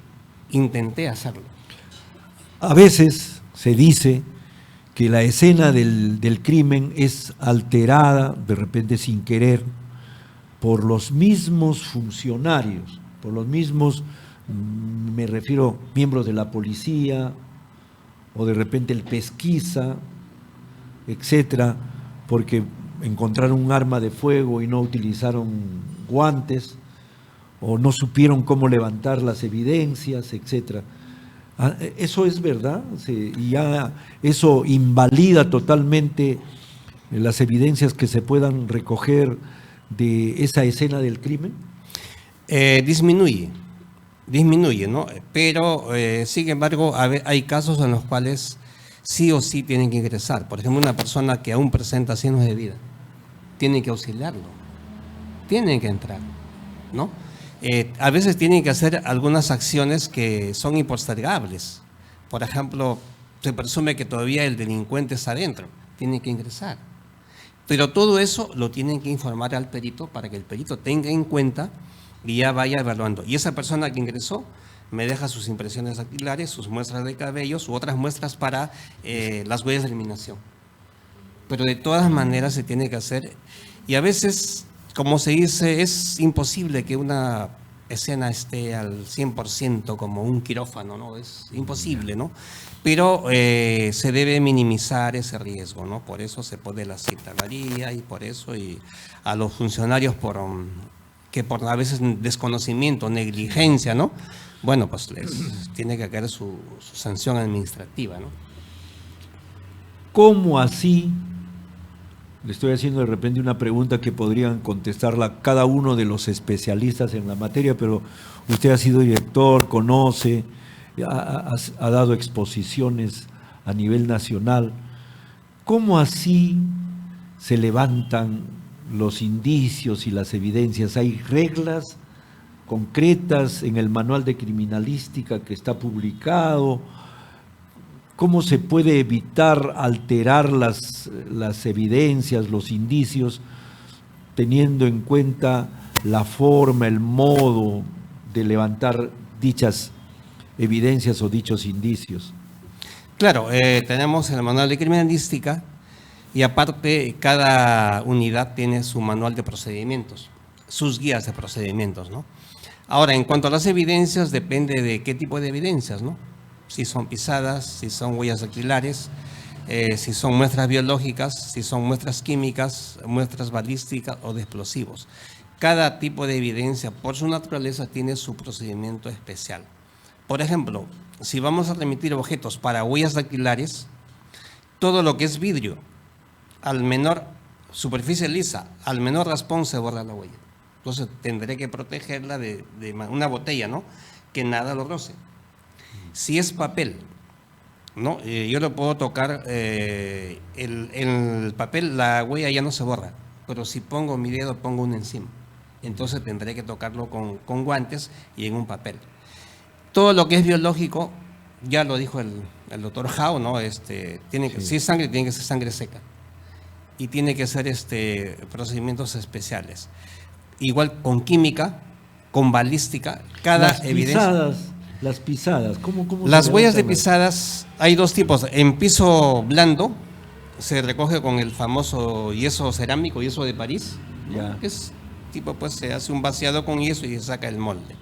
intenté hacerlo. A veces se dice que la escena del crimen es alterada, de repente sin querer, por los mismos funcionarios, por los mismos, me refiero, miembros de la policía, o de repente el pesquisa, etcétera, porque encontraron un arma de fuego y no utilizaron guantes, o no supieron cómo levantar las evidencias, etcétera. ¿Eso es verdad? ¿Y ya eso invalida totalmente las evidencias que se puedan recoger de esa escena del crimen? Disminuye, ¿no? Pero, sin embargo, hay casos en los cuales sí o sí tienen que ingresar. Por ejemplo, una persona que aún presenta signos de vida, tienen que auxiliarlo, tienen que entrar, ¿no? A veces tienen que hacer algunas acciones que son impostergables. Por ejemplo, se presume que todavía el delincuente está adentro, tiene que ingresar. Pero todo eso lo tienen que informar al perito para que el perito tenga en cuenta y ya vaya evaluando. Y esa persona que ingresó me deja sus impresiones dactilares, sus muestras de cabellos u otras muestras para las huellas de eliminación. Pero de todas maneras se tiene que hacer. Y a veces, como se dice, es imposible que una escena esté al 100% como un quirófano, ¿no? Es imposible, ¿no? Pero se debe minimizar ese riesgo, ¿no? Por eso se pone la citalaría y por eso y a los funcionarios que por a veces desconocimiento, negligencia, ¿no? Bueno, pues les tiene que caer su sanción administrativa, ¿no? ¿Cómo así? Le estoy haciendo de repente una pregunta que podrían contestarla cada uno de los especialistas en la materia, pero usted ha sido director, conoce, ha dado exposiciones a nivel nacional. ¿Cómo así se levantan los indicios y las evidencias? ¿Hay reglas concretas en el manual de criminalística que está publicado? ¿Cómo se puede evitar alterar las evidencias, los indicios, teniendo en cuenta la forma, el modo de levantar dichas evidencias o dichos indicios? Claro, tenemos el manual de criminalística y aparte cada unidad tiene su manual de procedimientos, sus guías de procedimientos, ¿no? Ahora, en cuanto a las evidencias, depende de qué tipo de evidencias, ¿no? Si son pisadas, si son huellas dactilares, si son muestras biológicas, si son muestras químicas, muestras balísticas o de explosivos. Cada tipo de evidencia, por su naturaleza, tiene su procedimiento especial. Por ejemplo, si vamos a remitir objetos para huellas dactilares, todo lo que es vidrio, al menor superficie lisa, al menor raspón se borra la huella. Entonces tendré que protegerla de una botella, ¿no? Que nada lo roce. Si es papel, ¿no? Yo lo puedo tocar, el papel, la huella ya no se borra, pero si pongo mi dedo, pongo uno encima. Entonces tendré que tocarlo con guantes y en un papel. Todo lo que es biológico, ya lo dijo el doctor Hao, ¿no? Si es sangre, tiene que ser sangre seca. Y tiene que ser procedimientos especiales. Igual con química, con balística, cada evidencia. Las pisadas, ¿cómo las huellas de pisadas hay dos tipos. En piso blando se recoge con el famoso yeso cerámico, yeso de París, ¿no? Que es tipo, pues se hace un vaciado con yeso y se saca el molde.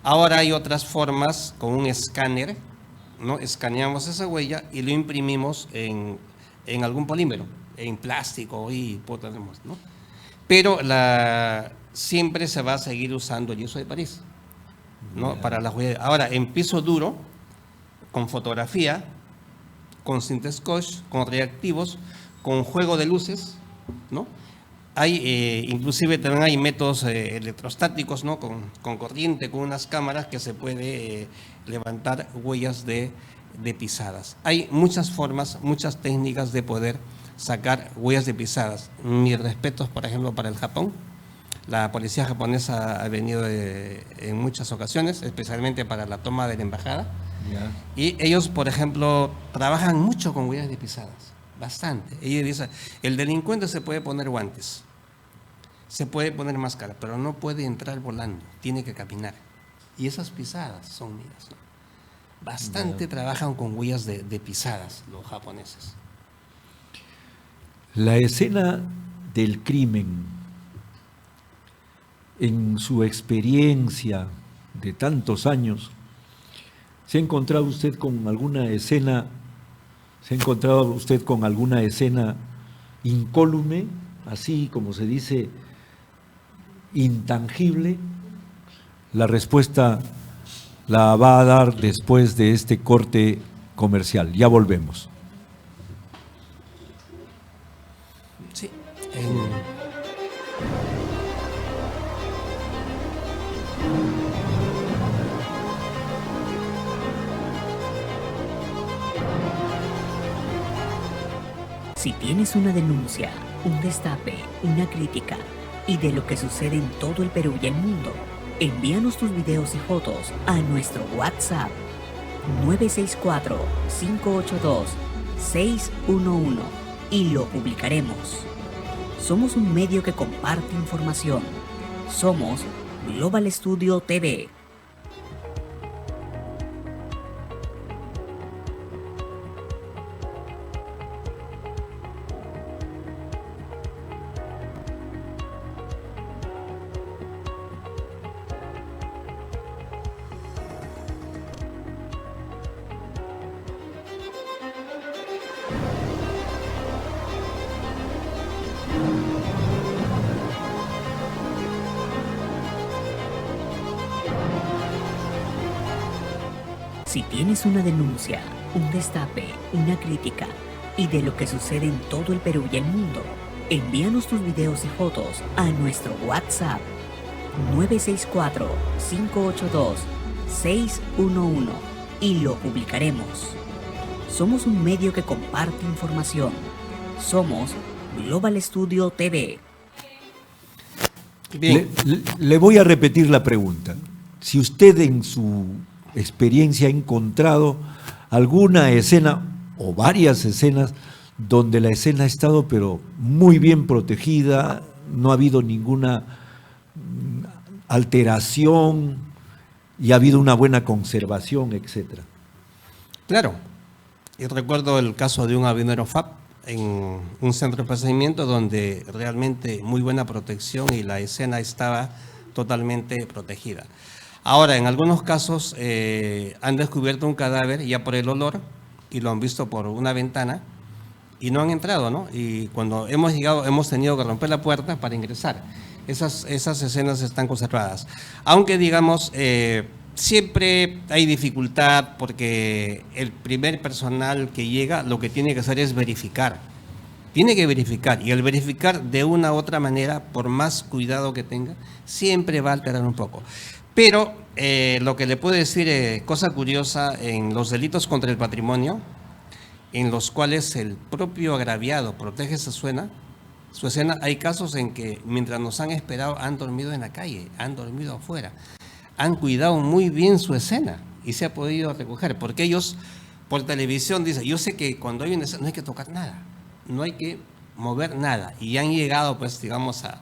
Ahora hay otras formas con un escáner, ¿no? Escaneamos esa huella y lo imprimimos en algún polímero, en plástico y tenemos, ¿no? Pero siempre se va a seguir usando el yeso de París, ¿no? Para las huellas. Ahora, en piso duro, con fotografía, con cinta scotch, con reactivos, con juego de luces, ¿no? Hay, inclusive también hay métodos electrostáticos, ¿no? Con corriente, con unas cámaras que se puede levantar huellas de pisadas. Hay muchas formas, muchas técnicas de poder sacar huellas de pisadas. Mis respetos, por ejemplo, para el Japón. La policía japonesa ha venido en muchas ocasiones, especialmente para la toma de la embajada. Ya. Y ellos, por ejemplo, trabajan mucho con huellas de pisadas, bastante. Ellos dicen, el delincuente se puede poner guantes, se puede poner máscara, pero no puede entrar volando, tiene que caminar. Y esas pisadas son mías, ¿no? Bastante trabajan con huellas de pisadas los japoneses. La escena del crimen, en su experiencia de tantos años, ¿se ha encontrado usted con alguna escena, incólume, así como se dice, intangible? La respuesta la va a dar después de este corte comercial. Ya volvemos. Sí. Si tienes una denuncia, un destape, una crítica y de lo que sucede en todo el Perú y el mundo, envíanos tus videos y fotos a nuestro WhatsApp 964-582-611 y lo publicaremos. Somos un medio que comparte información. Somos Global Studio TV. Si tienes una denuncia, un destape, una crítica y de lo que sucede en todo el Perú y el mundo, envíanos tus videos y fotos a nuestro WhatsApp 964-582-611 y lo publicaremos. Somos un medio que comparte información. Somos Global Studio TV. Bien. Le voy a repetir la pregunta. Si usted en su experiencia ha encontrado alguna escena o varias escenas donde la escena ha estado pero muy bien protegida, no ha habido ninguna alteración y ha habido una buena conservación, etcétera. Claro. Y recuerdo el caso de un avionero FAP en un centro de procedimiento donde realmente muy buena protección y la escena estaba totalmente protegida. Ahora, en algunos casos han descubierto un cadáver ya por el olor y lo han visto por una ventana y no han entrado, ¿no? Y cuando hemos llegado hemos tenido que romper la puerta para ingresar. Esas escenas están conservadas. Aunque digamos, siempre hay dificultad porque el primer personal que llega lo que tiene que hacer es verificar. Tiene que verificar y al verificar de una u otra manera, por más cuidado que tenga, siempre va a alterar un poco. Pero lo que le puedo decir, cosa curiosa, en los delitos contra el patrimonio, en los cuales el propio agraviado protege su escena, hay casos en que mientras nos han esperado han dormido en la calle, han dormido afuera, han cuidado muy bien su escena y se ha podido recoger, porque ellos por televisión dicen, yo sé que cuando hay una escena no hay que tocar nada, no hay que mover nada, y han llegado pues digamos a,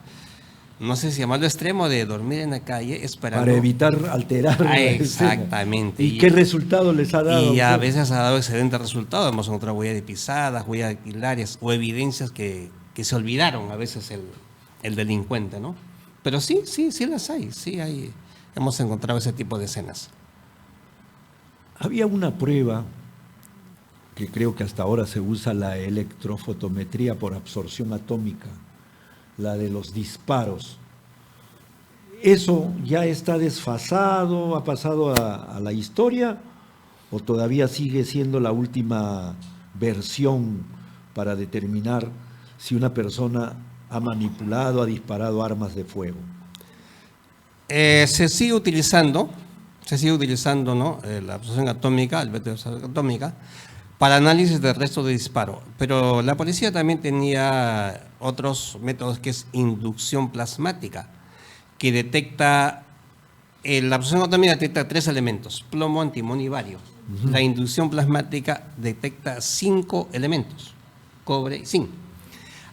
no sé si llamarlo extremo, de dormir en la calle esperando. Para evitar alterar la exactamente. escena. ¿Y qué resultado les ha dado? Y a veces ha dado excelentes resultados. Hemos encontrado huellas de pisadas, huellas dactilares o evidencias que se olvidaron a veces el delincuente, ¿no? Pero sí las hay, sí hay. Hemos encontrado ese tipo de escenas. Había una prueba que creo que hasta ahora se usa, la electrofotometría por absorción atómica, la de los disparos. ¿Eso ya está desfasado, ha pasado a la historia o todavía sigue siendo la última versión para determinar si una persona ha manipulado, ha disparado armas de fuego? Se sigue utilizando, ¿no? La absorción atómica, el método de absorción atómica, para análisis del resto de disparo. Pero la policía también tenía otros métodos que es inducción plasmática. que detecta, la absorción atómica detecta 3 elementos, plomo, antimonio y bario. La inducción plasmática detecta 5 elementos, cobre y zinc.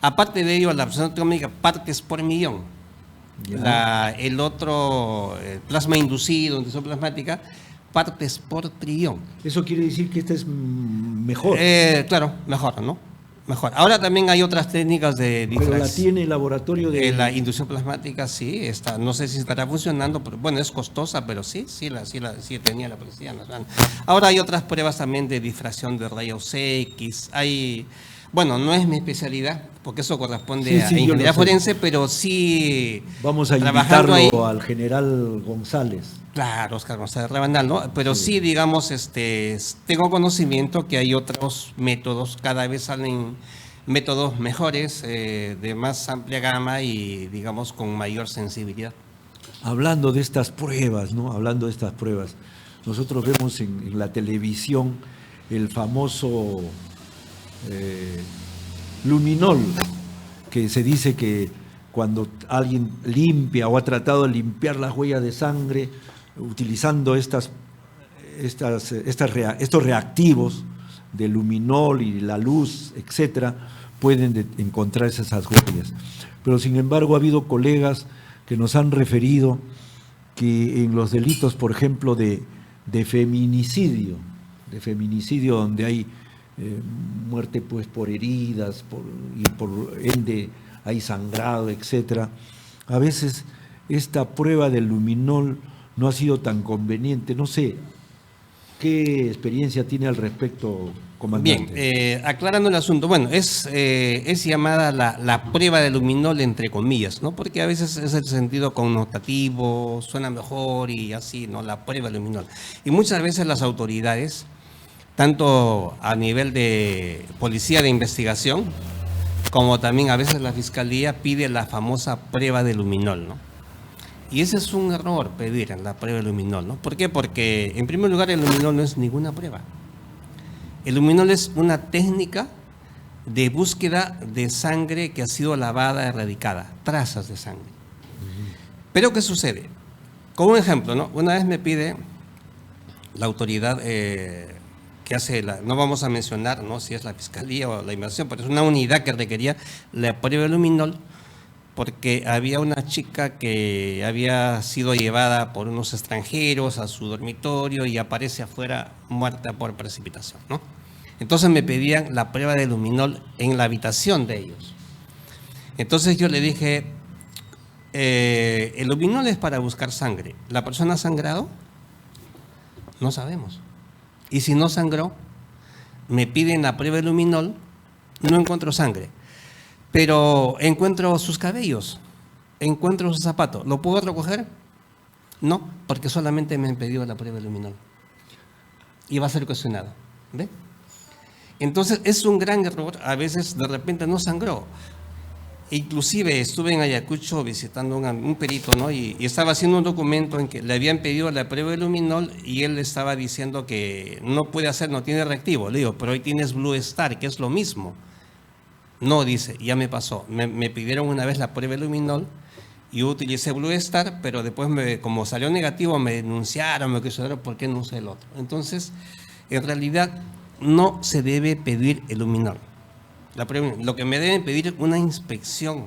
Aparte de ello, la absorción atómica partes por millón. El otro, plasma inducido, inducción plasmática, partes por trillón. Eso quiere decir que esta es mejor. Claro, mejor, ¿no? Mejor. Ahora también hay otras técnicas de Pero la tiene el laboratorio de... la inducción plasmática sí, está, no sé si estará funcionando, pero bueno, es costosa, pero sí tenía la policía nacional. Ahora hay otras pruebas también de difracción de rayos X, bueno, no es mi especialidad, porque eso corresponde a ingeniería forense, pero sí... Vamos a trabajando invitarlo al general González. Claro, Oscar González Rabandal, ¿no? Pero sí, digamos, tengo conocimiento que hay otros métodos, cada vez salen métodos mejores, de más amplia gama y, digamos, con mayor sensibilidad. Hablando de estas pruebas, ¿no? Hablando de estas pruebas, nosotros vemos en la televisión el famoso luminol, que se dice que cuando alguien limpia o ha tratado de limpiar las huellas de sangre utilizando estos reactivos de luminol y la luz, etcétera, pueden encontrarse esas huellas. Pero sin embargo ha habido colegas que nos han referido que en los delitos, por ejemplo, de feminicidio donde hay muerte pues por heridas y por ende hay sangrado, etcétera, a veces esta prueba del luminol no ha sido tan conveniente. No sé, ¿qué experiencia tiene al respecto, comandante? Bien, aclarando el asunto, bueno, es llamada la prueba de luminol entre comillas, ¿no? Porque a veces es el sentido connotativo, suena mejor y así, ¿no? La prueba de luminol. Y muchas veces las autoridades, tanto a nivel de policía de investigación, como también a veces la fiscalía pide la famosa prueba de luminol, ¿no? Y ese es un error, pedir la prueba de luminol, ¿no? ¿Por qué? Porque en primer lugar el luminol no es ninguna prueba. El luminol es una técnica de búsqueda de sangre que ha sido lavada, erradicada, trazas de sangre. Pero ¿qué sucede? Como un ejemplo, ¿no? Una vez me pide la autoridad que hace, no vamos a mencionar, ¿no?, si es la fiscalía o la investigación, pero es una unidad que requería la prueba de luminol porque había una chica que había sido llevada por unos extranjeros a su dormitorio y aparece afuera muerta por precipitación, ¿no? Entonces me pedían la prueba de luminol en la habitación de ellos. Entonces yo le dije, el luminol es para buscar sangre. ¿La persona ha sangrado? No sabemos. Y si no sangró, me piden la prueba de luminol, no encuentro sangre, pero encuentro sus cabellos, encuentro sus zapatos. ¿Lo puedo recoger? No, porque solamente me han pedido la prueba de luminol. Y va a ser cuestionado. ¿Ve? Entonces es un gran error, a veces de repente no sangró. Inclusive estuve en Ayacucho visitando un perito, ¿no? Y estaba haciendo un documento en que le habían pedido la prueba de luminol y él estaba diciendo que no puede hacer, no tiene reactivo. Le digo, pero hoy tienes Blue Star, que es lo mismo. No, dice, ya me pasó. Me pidieron una vez la prueba de luminol, yo utilicé Blue Star, pero después como salió negativo me denunciaron, me questionaron por qué no usé el otro. Entonces, en realidad no se debe pedir el luminol. Lo que me deben pedir es una inspección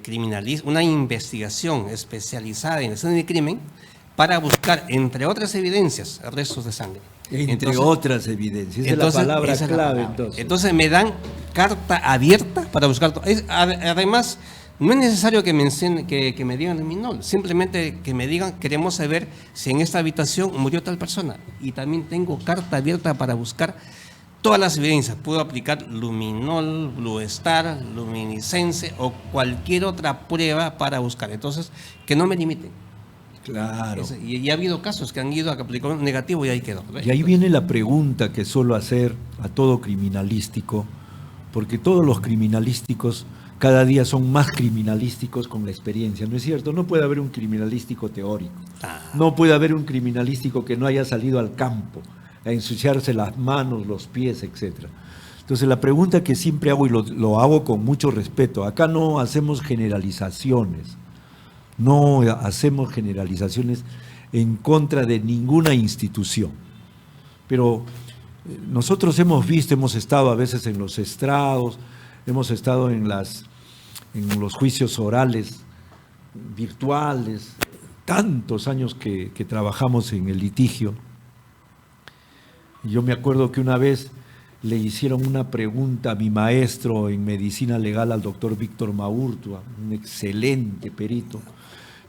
criminalista, una investigación especializada en escena de crimen para buscar, entre otras evidencias, restos de sangre. Entre otras evidencias. Esa es la palabra clave. Entonces me dan carta abierta para buscar. Además, no es necesario que me digan el luminol, simplemente que me digan, queremos saber si en esta habitación murió tal persona. Y también tengo carta abierta para buscar todas las evidencias. Puedo aplicar luminol, Blue Star, luminiscencia o cualquier otra prueba para buscar. Entonces, que no me limiten. Claro. Y ha habido casos que han ido a aplicar negativo y ahí quedó. Y ahí viene la pregunta que suelo hacer a todo criminalístico, porque todos los criminalísticos cada día son más criminalísticos con la experiencia, ¿no es cierto? No puede haber un criminalístico teórico, no puede haber un criminalístico que no haya salido al campo a ensuciarse las manos, los pies, etcétera. Entonces la pregunta que siempre hago, y lo hago con mucho respeto, acá no hacemos generalizaciones, no hacemos generalizaciones en contra de ninguna institución. Pero nosotros hemos visto, hemos estado a veces en los estrados, hemos estado en los juicios orales virtuales, tantos años que trabajamos en el litigio. Yo me acuerdo que una vez le hicieron una pregunta a mi maestro en medicina legal, al doctor Víctor Maurtua, un excelente perito.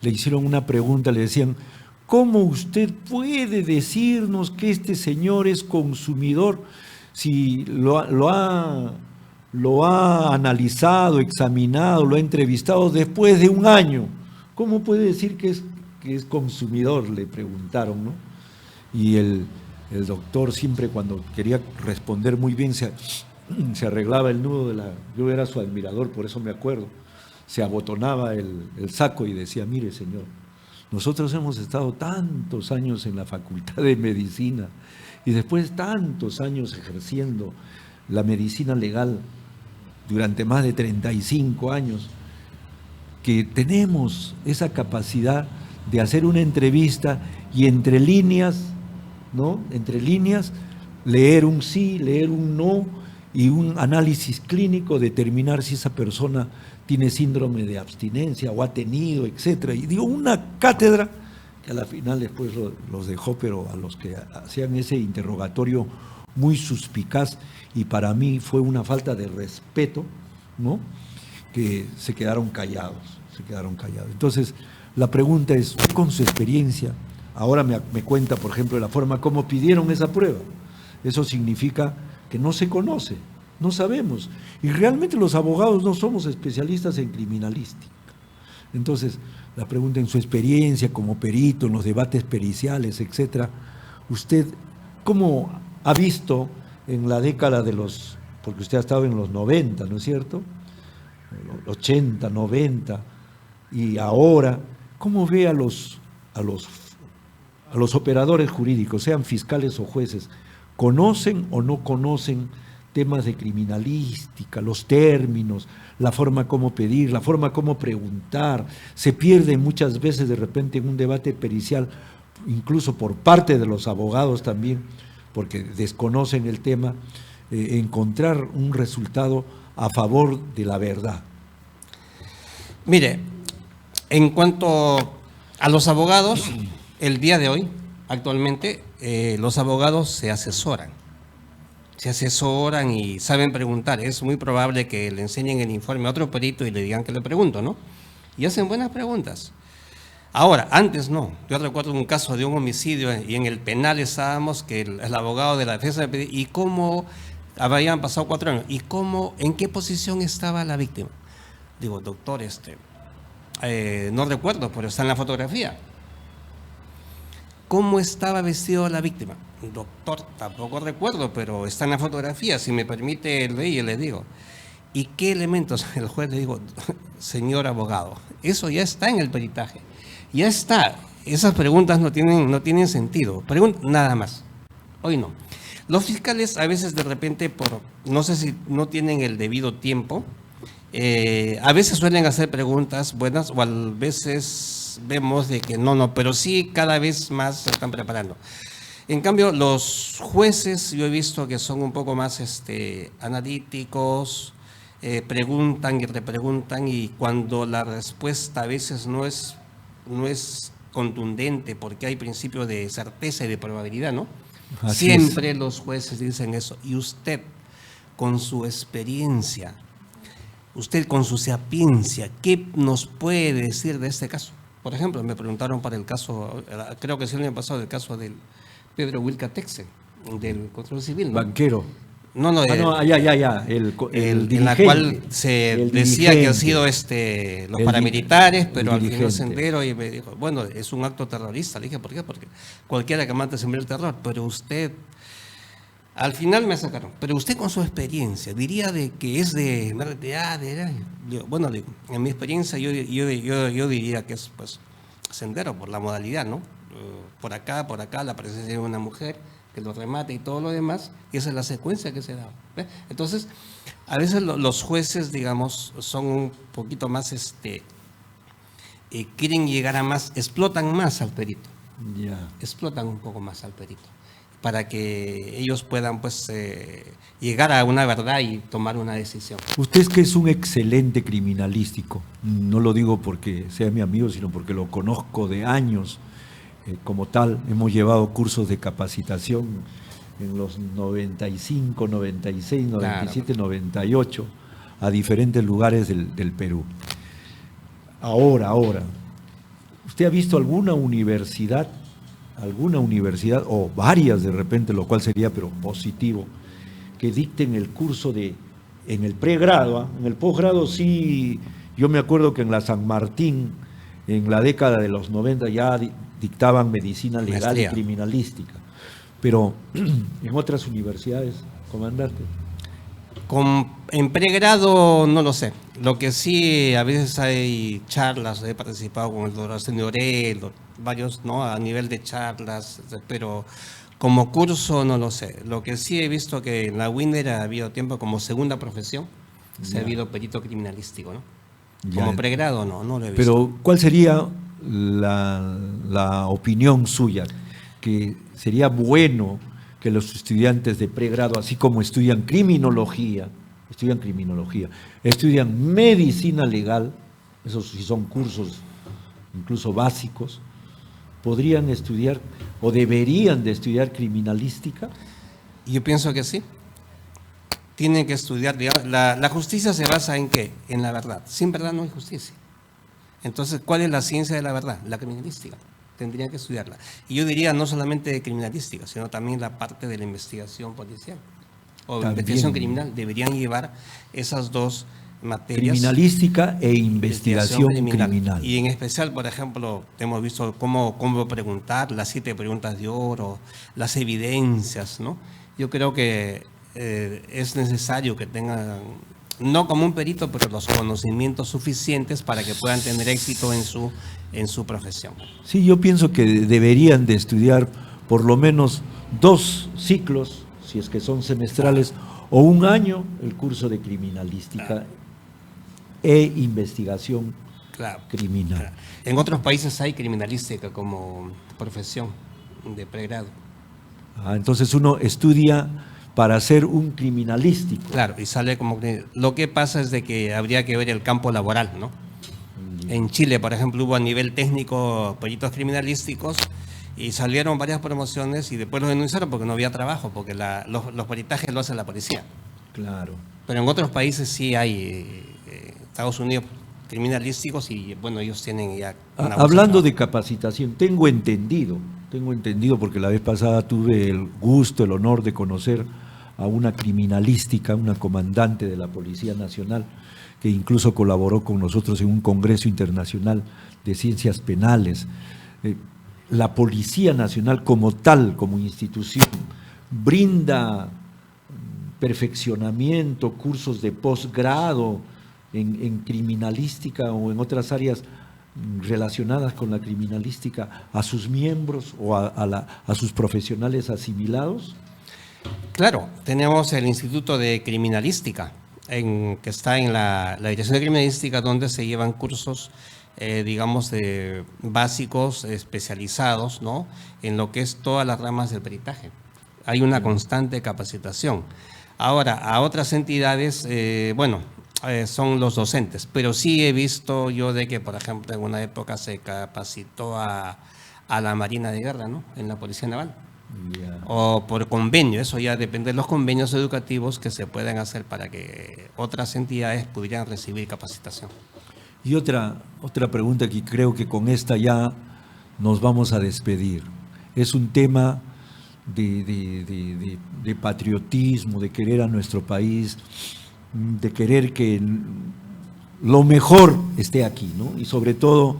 Le hicieron una pregunta, le decían: ¿cómo usted puede decirnos que este señor es consumidor si lo ha analizado, examinado, lo ha entrevistado después de un año? ¿Cómo puede decir que es consumidor?, le preguntaron, ¿no? Y el doctor siempre, cuando quería responder muy bien, se arreglaba el nudo yo era su admirador, por eso me acuerdo, se abotonaba el saco y decía: mire, señor, nosotros hemos estado tantos años en la Facultad de Medicina y después tantos años ejerciendo la medicina legal durante más de 35 años, que tenemos esa capacidad de hacer una entrevista y entre líneas, ¿no?, entre líneas, leer un sí, leer un no y un análisis clínico, determinar si esa persona tiene síndrome de abstinencia o ha tenido, etcétera. Y dio una cátedra que a la final después los dejó, pero a los que hacían ese interrogatorio muy suspicaz, y para mí fue una falta de respeto, ¿no?, que se quedaron callados. Entonces, la pregunta es, con su experiencia, ahora me cuenta, por ejemplo, de la forma como pidieron esa prueba. Eso significa que no se conoce, no sabemos. Y realmente los abogados no somos especialistas en criminalística. Entonces, la pregunta, en su experiencia como perito, en los debates periciales, etcétera, usted, ¿cómo ha visto en la década porque usted ha estado en los 90, ¿no es cierto?, 80, 90, y ahora, ¿cómo ve a los operadores jurídicos, sean fiscales o jueces? ¿Conocen o no conocen temas de criminalística, los términos, la forma como pedir, la forma como preguntar? Se pierde muchas veces de repente en un debate pericial, incluso por parte de los abogados también, porque desconocen el tema, encontrar un resultado a favor de la verdad. Mire, en cuanto a los abogados, el día de hoy, actualmente, los abogados se asesoran y saben preguntar. Es muy probable que le enseñen el informe a otro perito y le digan que le pregunto, ¿no? Y hacen buenas preguntas. Ahora, antes no. Yo recuerdo un caso de un homicidio y en el penal estábamos, que el abogado de la defensa me pedía: ¿y cómo habían pasado 4 años? ¿Y en qué posición estaba la víctima? Digo: doctor, no recuerdo, pero está en la fotografía. ¿Cómo estaba vestido la víctima? Doctor, tampoco recuerdo, pero está en la fotografía. Si me permite el ley, le digo. ¿Y qué elementos? El juez le digo: señor abogado, eso ya está en el peritaje. Ya está. Esas preguntas no tienen sentido. Nada más. Hoy no. Los fiscales a veces de repente, no sé si no tienen el debido tiempo, a veces suelen hacer preguntas buenas, o a veces vemos de que no, pero sí cada vez más se están preparando. En cambio, los jueces yo he visto que son un poco más analíticos, preguntan y repreguntan, y cuando la respuesta a veces no es contundente, porque hay principio de certeza y de probabilidad, ¿no? Así Siempre es. los jueces dicen eso. Y usted, con su experiencia, usted con su sapiencia, ¿qué nos puede decir de este caso? Por ejemplo, me preguntaron para el caso, creo que sí el año pasado, el caso del Pedro Wilca Texe, del control civil, ¿no? Banquero. No, El en la cual se decía que han sido los paramilitares, pero al final Sendero, y me dijo: bueno, es un acto terrorista. Le dije: ¿por qué? Porque cualquiera que mate sembra el terror, pero usted, al final me sacaron, pero usted con su experiencia, diría de que es de RTA, bueno, en mi experiencia yo diría que es pues Sendero, por la modalidad, ¿no? Por acá, la presencia de una mujer que lo remate y todo lo demás, y esa es la secuencia que se da. ¿Ve? Entonces, a veces los jueces, digamos, son un poquito más quieren llegar a más, explotan más al perito, Ya. explotan un poco más al perito, para que ellos puedan pues llegar a una verdad y tomar una decisión. Usted es que es un excelente criminalístico, no lo digo porque sea mi amigo, sino porque lo conozco de años como tal. Hemos llevado cursos de capacitación en los 95, 96, 97, Claro. 98, a diferentes lugares del Perú. Ahora, ¿usted ha visto alguna universidad o varias de repente, lo cual sería pero positivo, que dicten el curso en el pregrado? ¿Ah? En el posgrado sí, yo me acuerdo que en la San Martín, en la década de los 90 ya dictaban medicina legal Maestría. y criminalística, pero en otras universidades, comandante. En pregrado no lo sé. Lo que sí, a veces hay charlas, he participado con el doctor Arsenio Orel, varios, ¿no? A nivel de charlas, pero como curso no lo sé. Lo que sí he visto que en la UINER ha habido tiempo como segunda profesión, se ha habido perito criminalístico, ¿no? Ya. Como pregrado no lo he visto. Pero, ¿cuál sería la opinión suya? Que sería bueno que los estudiantes de pregrado, así como estudian criminología, estudian medicina legal, esos sí son cursos incluso básicos, podrían estudiar o deberían de estudiar criminalística. Yo pienso que sí. Tienen que estudiar. Digamos, la justicia se basa en ¿qué? En la verdad. Sin verdad no hay justicia. Entonces, ¿cuál es la ciencia de la verdad? La criminalística. Tendrían que estudiarla. Y yo diría no solamente de criminalística, sino también la parte de la investigación policial o También. investigación criminal. Deberían llevar esas dos materias. Criminalística e investigación criminal. Y en especial, por ejemplo, hemos visto cómo preguntar, las 7 preguntas de oro, las evidencias, ¿no? Yo creo que es necesario que tengan, no como un perito, pero los conocimientos suficientes para que puedan tener éxito en su profesión. Sí, yo pienso que deberían de estudiar por lo menos 2 ciclos, si es que son semestrales, o 1 año el curso de criminalística e investigación Claro. criminal. Claro. En otros países hay criminalística como profesión de pregrado. Entonces uno estudia para ser un criminalístico. Claro, y sale como que lo que pasa es de que habría que ver el campo laboral, ¿no? En Chile, por ejemplo, hubo a nivel técnico peritos criminalísticos y salieron varias promociones y después los denunciaron porque no había trabajo, porque los peritajes lo hace la policía. Claro. Pero en otros países sí hay, Estados Unidos, criminalísticos y bueno, ellos tienen ya una bolsa Hablando de de capacitación, tengo entendido porque la vez pasada tuve el gusto, el honor de conocer a una criminalística, una comandante de la Policía Nacional, que incluso colaboró con nosotros en un congreso internacional de ciencias penales. La Policía Nacional como tal, como institución, brinda perfeccionamiento, cursos de posgrado en criminalística o en otras áreas relacionadas con la criminalística a sus miembros o a sus profesionales asimilados. Claro, tenemos el Instituto de Criminalística, que está en la Dirección de Criminalística, donde se llevan cursos, digamos, básicos, especializados, ¿no? En lo que es todas las ramas del peritaje. Hay una constante capacitación. Ahora, a otras entidades, son los docentes, pero sí he visto yo de que, por ejemplo, en una época se capacitó a la Marina de Guerra, ¿no? En la Policía Naval. Yeah. O por convenio, eso ya depende de los convenios educativos que se puedan hacer para que otras entidades pudieran recibir capacitación. Y otra pregunta que creo que con esta ya nos vamos a despedir. Es un tema de patriotismo, de querer a nuestro país, de querer que lo mejor esté aquí, ¿no? Y sobre todo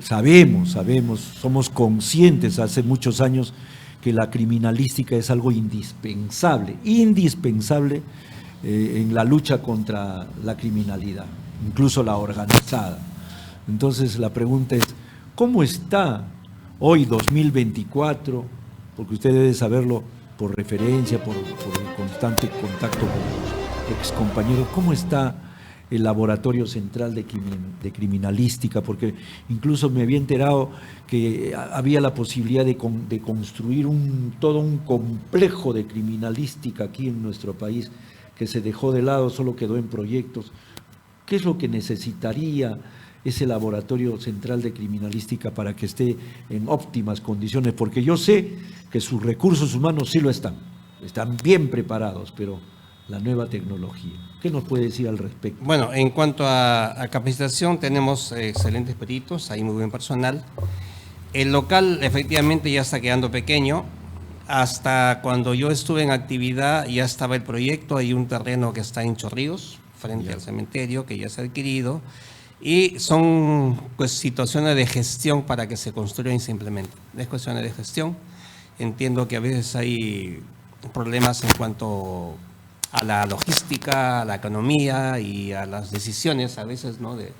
sabemos, somos conscientes hace muchos años que la criminalística es algo indispensable en la lucha contra la criminalidad, incluso la organizada. Entonces la pregunta es, ¿cómo está hoy 2024? Porque usted debe saberlo por referencia, por el constante contacto con los excompañeros. ¿Cómo está el Laboratorio Central de Criminalística, porque incluso me había enterado que había la posibilidad de construir todo un complejo de criminalística aquí en nuestro país, que se dejó de lado, solo quedó en proyectos. ¿Qué es lo que necesitaría ese Laboratorio Central de Criminalística para que esté en óptimas condiciones? Porque yo sé que sus recursos humanos sí lo están bien preparados, pero la nueva tecnología, ¿qué nos puede decir al respecto? Bueno, en cuanto a capacitación, tenemos excelentes peritos, hay muy buen personal. El local efectivamente ya está quedando pequeño. Hasta cuando yo estuve en actividad ya estaba el proyecto, hay un terreno que está en Chorrillos, frente al cementerio, que ya se ha adquirido, y son pues situaciones de gestión para que se construya y se implemente. Es cuestiones de gestión. Entiendo que a veces hay problemas en cuanto a la logística, a la economía y a las decisiones a veces, ¿no?, de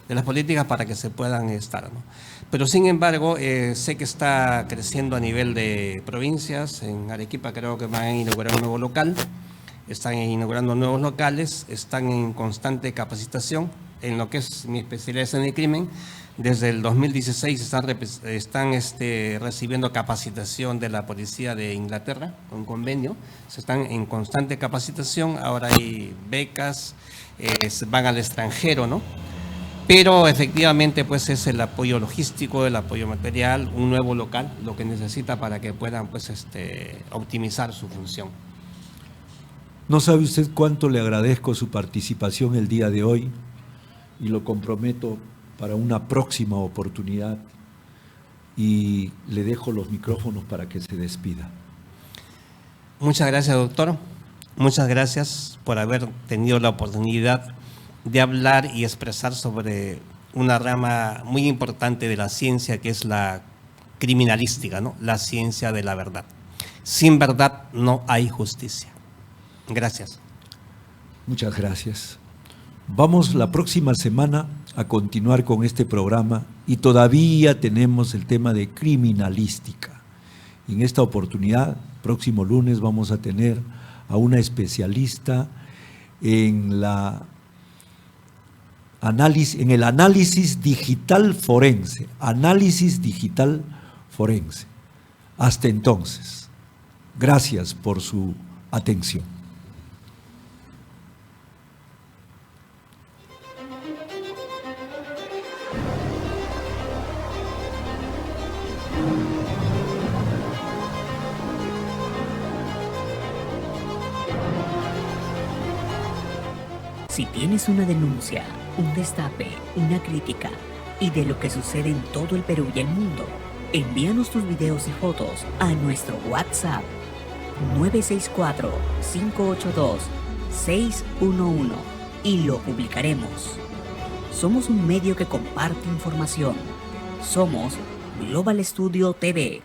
las políticas para que se puedan estar, ¿no? Pero sin embargo, sé que está creciendo a nivel de provincias. En Arequipa creo que van a inaugurar un nuevo local, están inaugurando nuevos locales, están en constante capacitación en lo que es mi especialidad en el crimen. Desde el 2016 están recibiendo capacitación de la policía de Inglaterra, un convenio. Se están en constante capacitación, ahora hay becas, van al extranjero, ¿no? Pero efectivamente pues es el apoyo logístico, el apoyo material, un nuevo local, lo que necesita para que puedan pues optimizar su función. No sabe usted cuánto le agradezco su participación el día de hoy y lo comprometo para una próxima oportunidad, y le dejo los micrófonos para que se despida. Muchas gracias, doctor. Muchas gracias por haber tenido la oportunidad de hablar y expresar sobre una rama muy importante de la ciencia, que es la criminalística, ¿no? La ciencia de la verdad. Sin verdad no hay justicia. Gracias. Muchas gracias. Vamos la próxima semana a continuar con este programa y todavía tenemos el tema de criminalística. Y en esta oportunidad, próximo lunes, vamos a tener a una especialista en el análisis digital forense. Análisis digital forense. Hasta entonces, gracias por su atención. Si tienes una denuncia, un destape, una crítica y de lo que sucede en todo el Perú y el mundo, envíanos tus videos y fotos a nuestro WhatsApp 964-582-611 y lo publicaremos. Somos un medio que comparte información. Somos Global Studio TV.